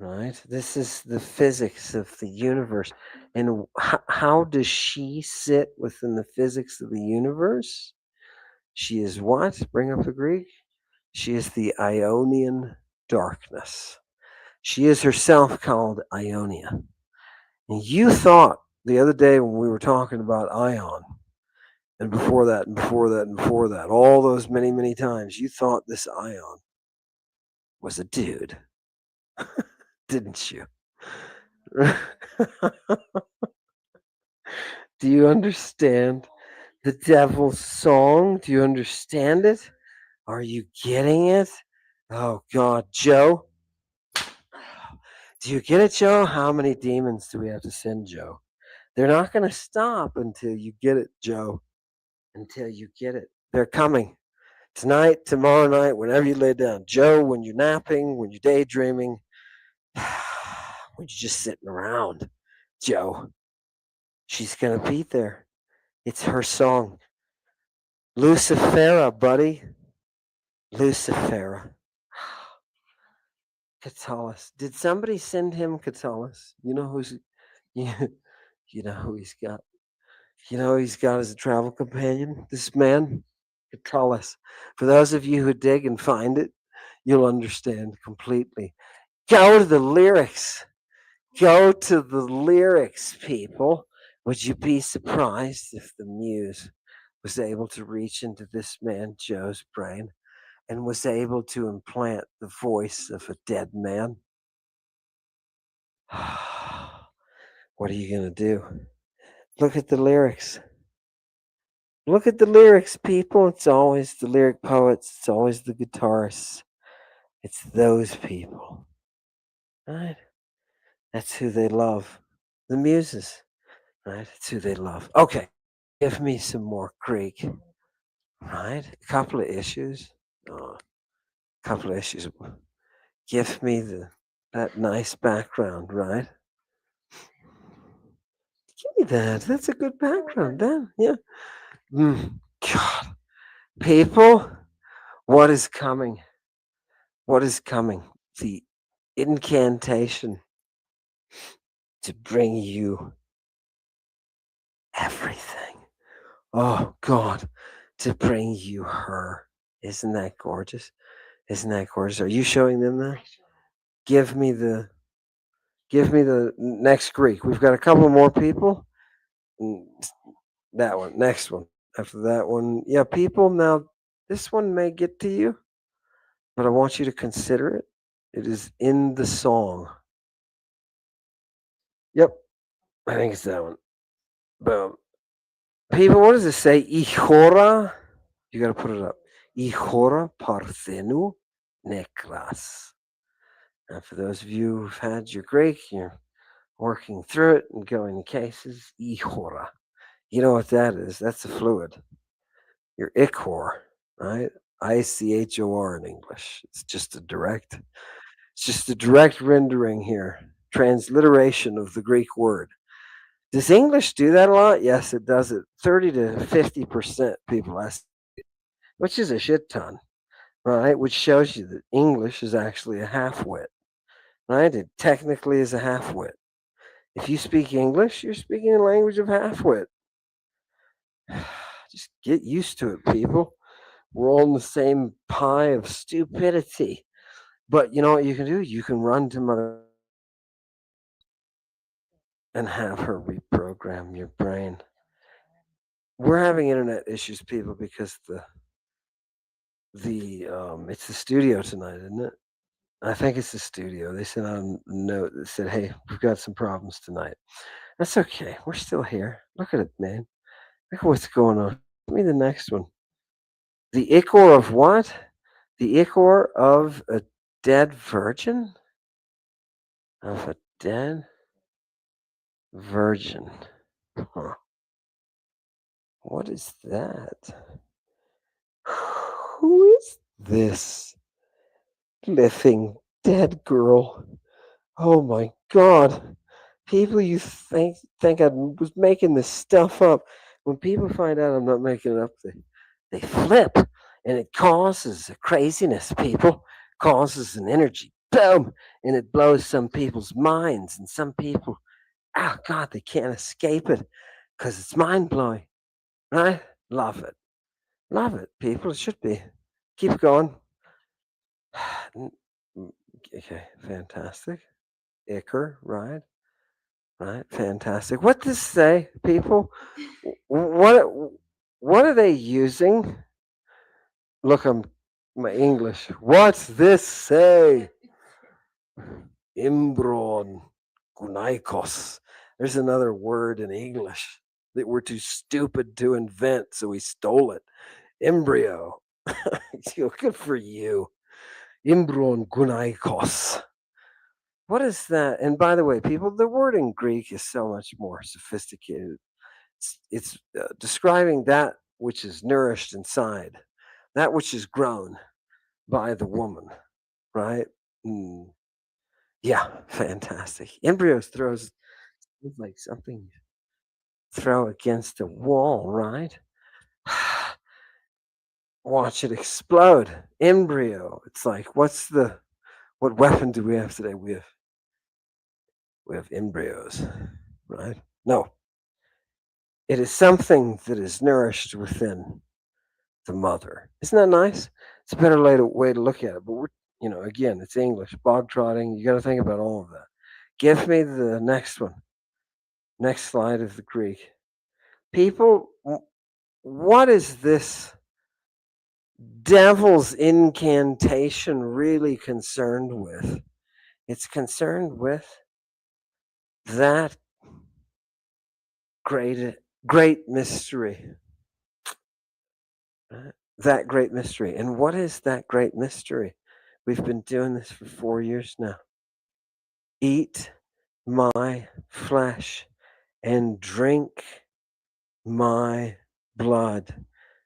right? This is the physics of the universe. And how does she sit within the physics of the universe? She is what? Bring up the Greek. She is the Ionian darkness. She is herself called Ionia. And you thought the other day when we were talking about Ion, and before that, and before that, and before that, all those many, many times, you thought this Ion was a dude, didn't you? Do you understand the devil's song? Do you understand it? Are you getting it? Oh, God. Joe, do you get it, Joe? How many demons do we have to send, Joe? They're not going to stop until you get it, Joe. Until you get it. They're coming tonight, tomorrow night, whenever you lay down. Joe, when you're napping, when you're daydreaming, when you're just sitting around, Joe, she's going to be there. It's her song. Lucifera, buddy. Lucifera. Catullus. Did somebody send him Catullus? You know who's you, you know who he's got. You know who he's got as a travel companion? This man, Catullus. For those of you who dig and find it, you'll understand completely. Go to the lyrics. Go to the lyrics, people. Would you be surprised if the muse was able to reach into this man Joe's brain and was able to implant the voice of a dead man? What are you going to do? Look at the lyrics. Look at the lyrics, people. It's always the lyric poets, it's always the guitarists. It's those people. Right? That's who they love. The muses. Right? It's who they love. Okay. Give me some more Greek. Right? A couple of issues. A couple of issues. Give me that nice background, right? Give me that. That's a good background, then. Yeah. God. People, what is coming? What is coming? The incantation to bring you everything. Oh, God, to bring you her. Isn't that gorgeous? Isn't that gorgeous? Are you showing them that? Give me the next Greek. We've got a couple more people. That one, next one. After that one, yeah, people. Now, this one may get to you, but I want you to consider it. It is in the song. Yep, I think it's that one. Boom. People, what does it say? Ihora. You got to put it up. Ihora parthenu nekras. And for those of you who've had your Greek, you're working through it and going to cases. Ihora. You know what that is? That's a fluid. Your ichor, right? ICHOR in English. It's just a direct rendering here. Transliteration of the Greek word. Does English do that a lot? Yes, it does it. 30 to 50% people ask, which is a shit ton, right? Which shows you that English is actually a half wit, right? It technically is a half wit. If you speak English, you're speaking a language of half wit. Just get used to it, people. We're all in the same pie of stupidity. But you know what you can do? You can run to Mother and have her reprogram your brain. We're having internet issues, people, because the it's the studio tonight, isn't it? I think it's the studio. They sent out a note that said, "Hey, we've got some problems tonight." That's okay. We're still here. Look at it, man. Look at what's going on. Give me the next one. The ichor of what? The ichor of a dead virgin? Of a dead virgin. Huh. What is that? Who is this living dead girl? Oh my God. People you think I was making this stuff up. When people find out I'm not making it up, they flip. And it causes a craziness, people. Causes an energy boom, and it blows some people's minds, and some people, oh God, they can't escape it because it's mind blowing, right? Love it. Love it, people. It should be. Keep going. N- Okay, fantastic. Icker, right? Right, fantastic. What does this say, people? What what are they using? Look, I'm my English. What's this say? Imbron gunaikos. There's another word in English that we're too stupid to invent, so we stole it. Embryo. Good for you. Imbron gunaikos. What is that? And by the way, people, the word in Greek is so much more sophisticated. It's describing that which is nourished inside, that which is grown by the woman, right? Mm, yeah, fantastic. Embryos throws it's like something you throw against a wall, right? Watch it explode. Embryo. It's like, what weapon do we have today? We have embryos, right? No, it is something that is nourished within the mother. Isn't that nice? It's a better way to look at it. But again, it's English, bog trotting. You got to think about all of that. Give me the next one. Next slide of the Greek. People, what is this devil's incantation really concerned with? It's concerned with that great, great mystery. That great mystery. And what is that great mystery? We've been doing this for 4 years now. Eat my flesh and drink my blood.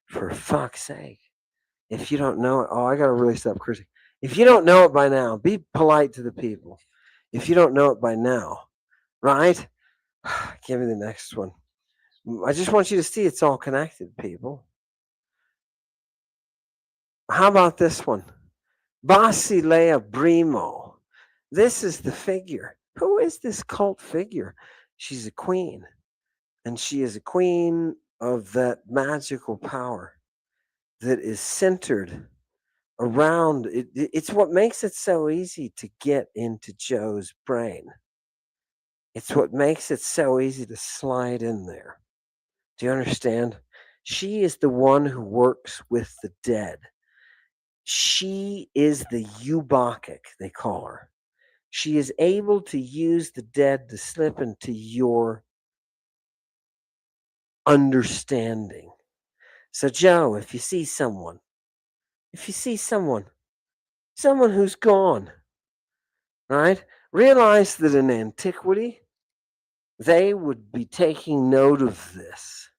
For fuck's sake. If you don't know it, oh, I got to really stop cursing. If you don't know it by now, be polite to the people. If you don't know it by now, right? Give me the next one. I just want you to see it's all connected, people. How about this one? Basilea Brimo. This is the figure. Who is this cult figure? She's a queen, and she is a queen of that magical power that is centered around it. It's what makes it so easy to get into Joe's brain. It's what makes it so easy to slide in there. Do you understand? She is the one who works with the dead. She is the Eubakik, they call her. She is able to use the dead to slip into your understanding. So, Joe, if you see someone who's gone, right, realize that in antiquity, they would be taking note of this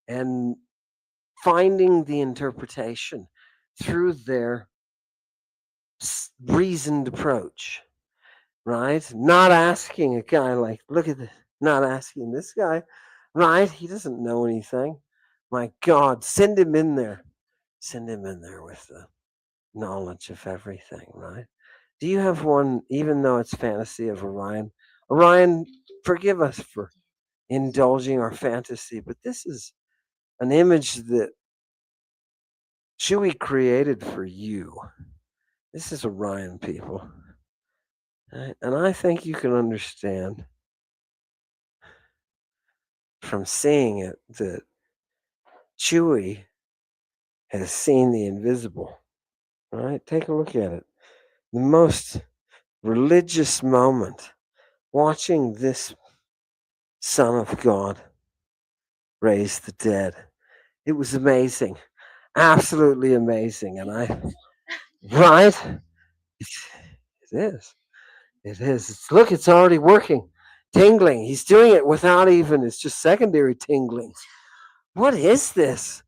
and finding the interpretation through their reasoned approach, right? Not asking a guy like, look at this, not asking this guy, right? He doesn't know anything. My God, send him in there. Send him in there with the knowledge of everything, right? Do you have one, even though it's fantasy of Orion? Orion, forgive us for indulging our fantasy, but this is an image that Chewie created for you. This is Orion, people. Right? And I think you can understand from seeing it that Chewie has seen the invisible. Right? Take a look at it. The most religious moment watching this Son of God raise the dead. It was amazing. Absolutely amazing. And right? It is. It is. Look, it's already working. Tingling. He's doing it without even, it's just secondary tingling. What is this?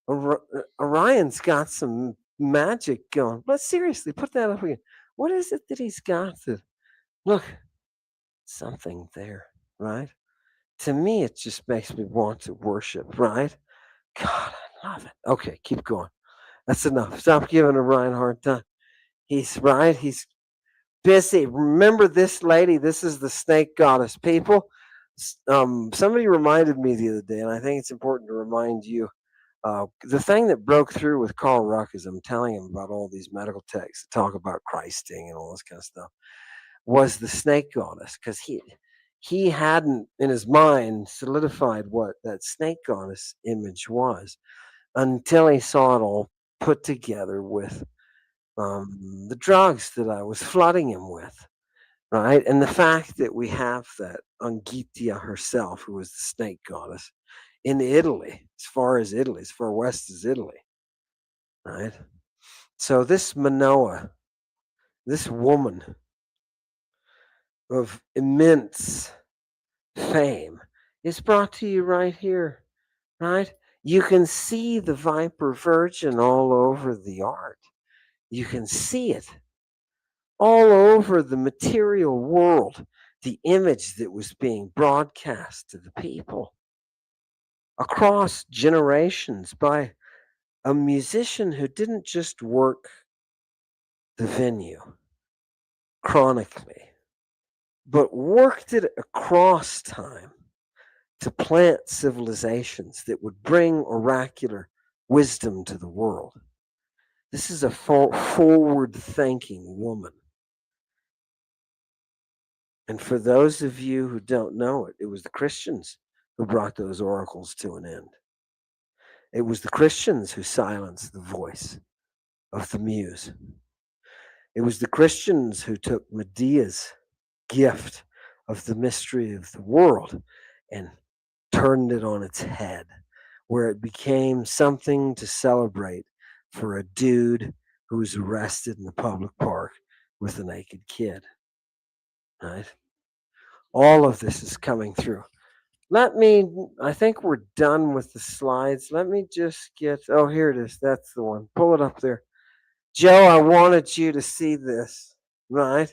Orion's got some magic going. But seriously, put that up again. What is it that he's got that, look, something there, right? To me, it just makes me want to worship, right? God, I love it. Okay, keep going. That's enough. Stop giving Orion a hard time. He's right. busy. Remember this lady? This is the snake goddess. People, somebody reminded me the other day, and I think it's important to remind you. The thing that broke through with Carl Ruck is I'm telling him about all these medical texts that talk about Christing and all this kind of stuff. Was the snake goddess because he hadn't in his mind solidified what that snake goddess image was until he saw it all put together with the drugs that I was flooding him with, right? And the fact that we have that Angitia herself, who was the snake goddess, in Italy, as far west as Italy, right? So this Manoa, this woman of immense fame, is brought to you right here, right? You can see the Viper Virgin all over the art. You can see it all over the material world, the image that was being broadcast to the people across generations by a musician who didn't just work the venue chronically, but worked it across time to plant civilizations that would bring oracular wisdom to the world. This is a forward thinking woman. And for those of you who don't know it, it was the Christians who brought those oracles to an end. It was the Christians who silenced the voice of the muse. It was the Christians who took Medea's gift of the mystery of the world and turned it on its head, where it became something to celebrate for a dude who was arrested in the public park with a naked kid. Right? All of this is coming through. I think we're done with the slides. Let me just oh, here it is. That's the one. Pull it up there. Joe, I wanted you to see this, right?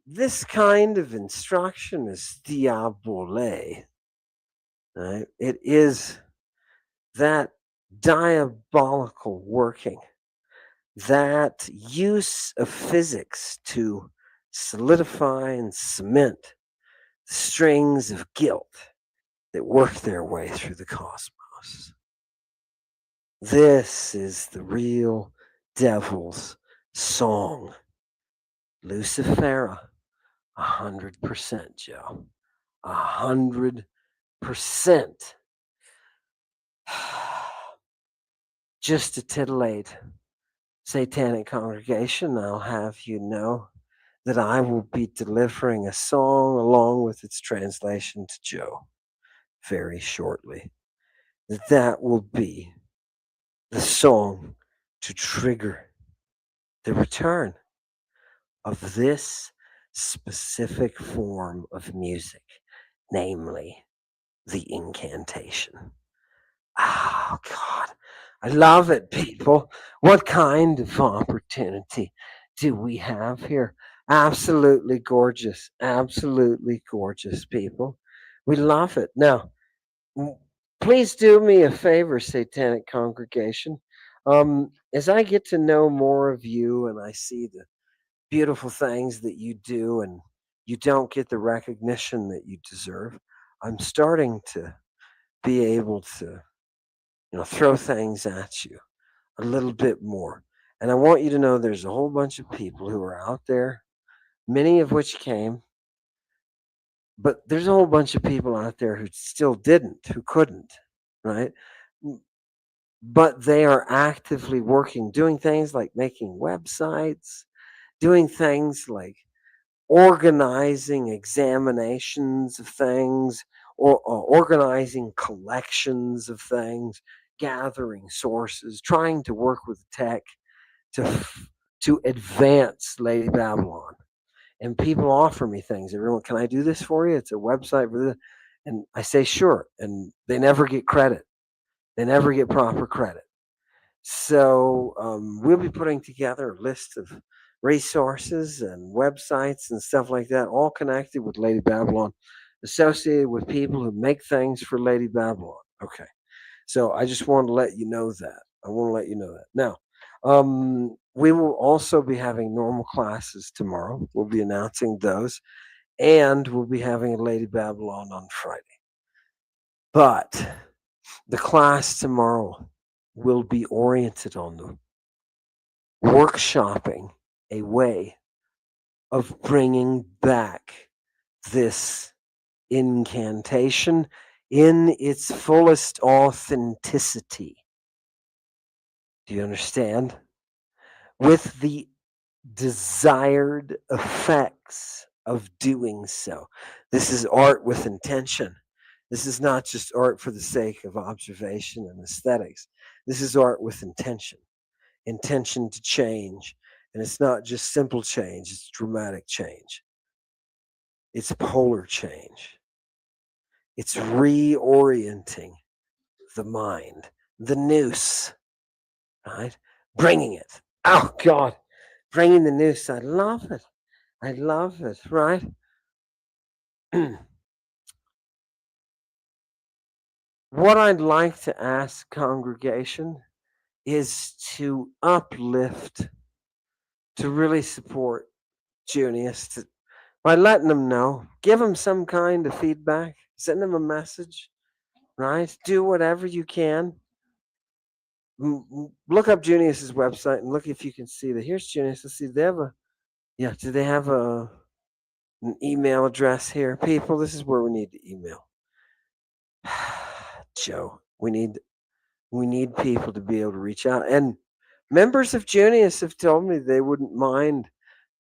This kind of instruction is diabole, right? It is that diabolical working, that use of physics to solidify and cement the strings of guilt that work their way through the cosmos. This is the real devil's song. Lucifera, 100%, Joe. 100%. Just to titillate satanic congregation, I'll have you know that I will be delivering a song along with its translation to Joe very shortly. That will be the song to trigger the return of this specific form of music, namely the incantation. Oh, God. I love it, people. What kind of opportunity do we have here? Absolutely gorgeous. Absolutely gorgeous, people. We love it. Now, please do me a favor, Satanic Congregation. As I get to know more of you and I see the beautiful things that you do and you don't get the recognition that you deserve, I'm starting to be able to, throw things at you a little bit more. And I want you to know there's a whole bunch of people who are out there, many of which came, but there's a whole bunch of people out there who still didn't, who couldn't, right? But they are actively working, doing things like making websites, doing things like organizing examinations of things or organizing collections of things, gathering sources, trying to work with tech to to advance Lady Babylon. And people offer me things. Everyone, can I do this for you? It's a website for this. And I say sure, and they never get credit. They never get proper credit. So we'll be putting together a list of resources and websites and stuff like that, all connected with Lady Babylon, associated with people who make things for Lady Babylon. Okay. So I just want to let you know that. I want to let you know that. Now, We will also be having normal classes tomorrow. We'll be announcing those, and we'll be having a Lady Babylon on Friday. But the class tomorrow will be oriented on the workshopping a way of bringing back this incantation in its fullest authenticity. Do you understand? With the desired effects of doing so. This is art with intention. This is not just art for the sake of observation and aesthetics. This is art with intention, intention to change. And it's not just simple change, it's dramatic change. It's polar change. It's reorienting the mind, the noose, right? Bringing it. Oh, God, bringing the noose. I love it. I love it, right? What I'd like to ask congregation is to uplift, to really support Junius by letting them know, give them some kind of feedback, send them a message, right? Do whatever you can. Look up Junius's website and look if you can see that. Here's Junius. Let's see. Do they have an email address here? People, this is where we need to email. Joe, we need people to be able to reach out. And members of Junius have told me they wouldn't mind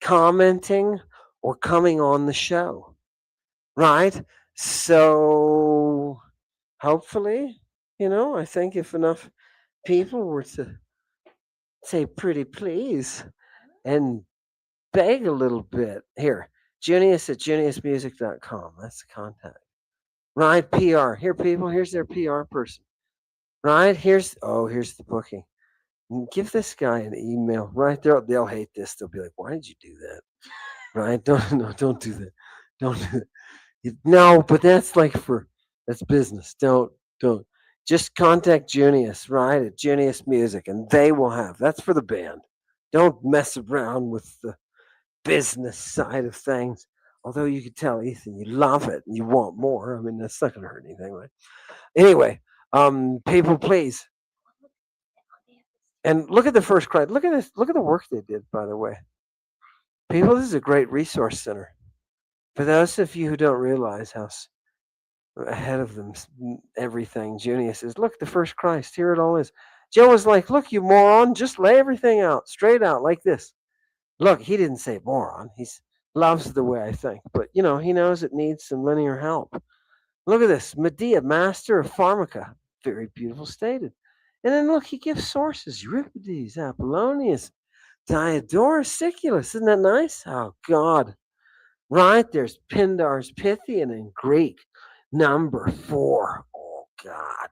commenting or coming on the show, right? So hopefully, I think if enough people were to say pretty please and beg a little bit. Here, Junius at juniusmusic.com. That's the contact. Right, PR. Here, people, here's their PR person. Right, here's the booking. Give this guy an email. Right, they'll hate this. They'll be like, why did you do that? Right? Don't do that. Don't do that. No, but that's that's business. Don't. Just contact Junius, right, at Junius Music, and they will have. That's for the band. Don't mess around with the business side of things. Although you could tell Ethan you love it and you want more. I mean, that's not going to hurt anything, right? Anyway, people, please. And look at the first cry. Look at this. Look at the work they did, by the way. People, this is a great resource center. For those of you who don't realize how ahead of them everything, Junius says, look, the first Christ. Here it all is. Joe was like, look, you moron, just lay everything out, straight out, like this. Look, he didn't say moron. He loves the way I think. But, he knows it needs some linear help. Look at this. Medea, master of pharmaca. Very beautiful stated. And then look, he gives sources. Euripides, Apollonius, Diodorus Siculus. Isn't that nice? Oh, God. Right? There's Pindar's Pythian in Greek. Number 4. Oh, God.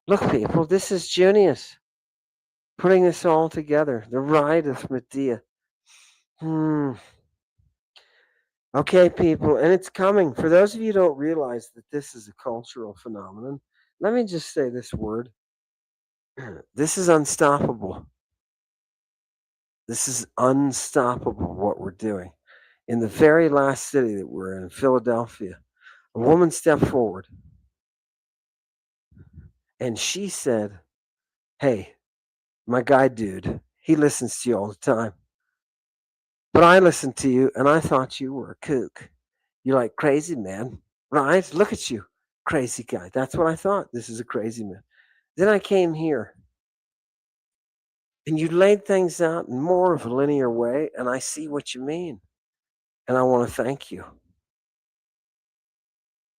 Look, people, this is Junius putting this all together. The Ride of Medea. Okay, people, and it's coming. For those of you who don't realize that this is a cultural phenomenon, let me just say this word. This is unstoppable. This is unstoppable what we're doing. In the very last city that we're in, Philadelphia, a woman stepped forward and she said, hey, my guy dude, he listens to you all the time. But I listened to you and I thought you were a kook. You're like crazy, man. Right? Look at you. Crazy guy. That's what I thought. This is a crazy man. Then I came here and you laid things out in more of a linear way, and I see what you mean. And I want to thank you.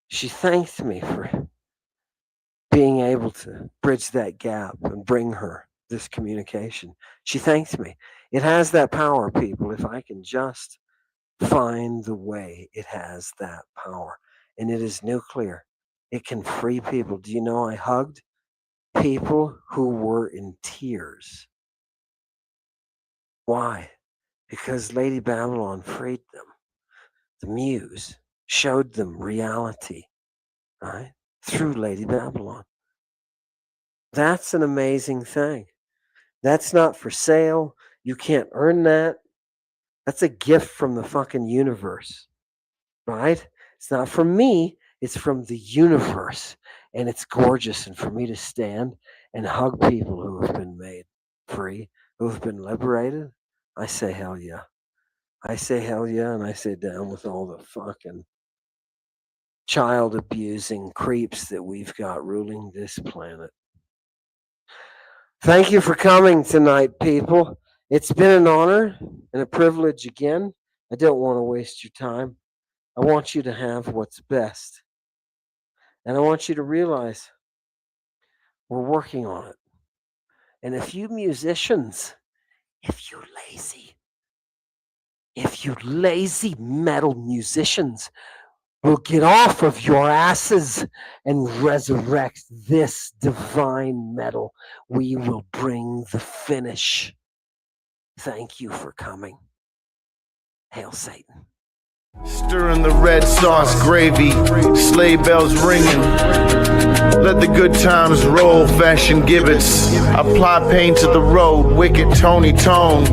She thanked me for being able to bridge that gap and bring her this communication. She thanked me. It has that power, people. If I can just find the way, it has that power. And it is nuclear. It can free people. Do you know I hugged people who were in tears? Why? Because Lady Babylon freed them. The muse showed them reality, right? Through Lady Babylon. That's an amazing thing. That's not for sale. You can't earn that. That's a gift from the fucking universe, right? It's not from me, it's from the universe. And it's gorgeous. And for me to stand and hug people who have been made free, who have been liberated, I say hell yeah. I say hell yeah, and I say down with all the fucking child abusing creeps that we've got ruling this planet. Thank you for coming tonight, people. It's been an honor and a privilege again. I don't want to waste your time. I want you to have what's best. And I want you to realize we're working on it. And if you musicians, if you lazy metal musicians will get off of your asses and resurrect this divine metal, we will bring the finish. Thank you for coming. Hail Satan. Stirring the red sauce gravy, sleigh bells ringing. Let the good times roll, fashion gibbets. Apply paint to the road, wicked Tony Tone.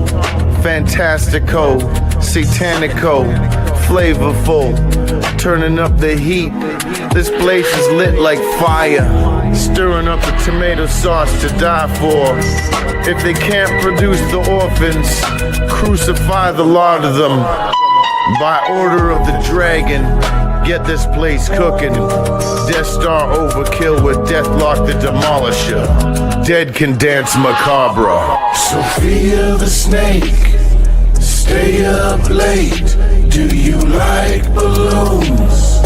Fantastico, satanico, flavorful. Turning up the heat, this place is lit like fire. Stirring up the tomato sauce to die for. If they can't produce the orphans, crucify the lot of them. By order of the dragon, get this place cooking. Death Star overkill with Deathlock the Demolisher. Dead can dance macabre. Sophia the snake, stay up late. Do you like balloons?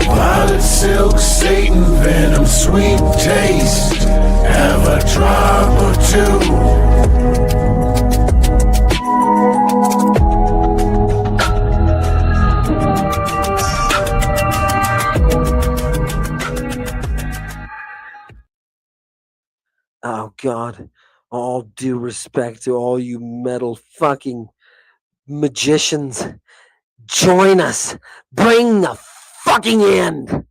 Violet silk, Satan venom, sweet taste. Have a drop or two. Oh, God, all due respect to all you metal fucking magicians. Join us. Bring the fucking end.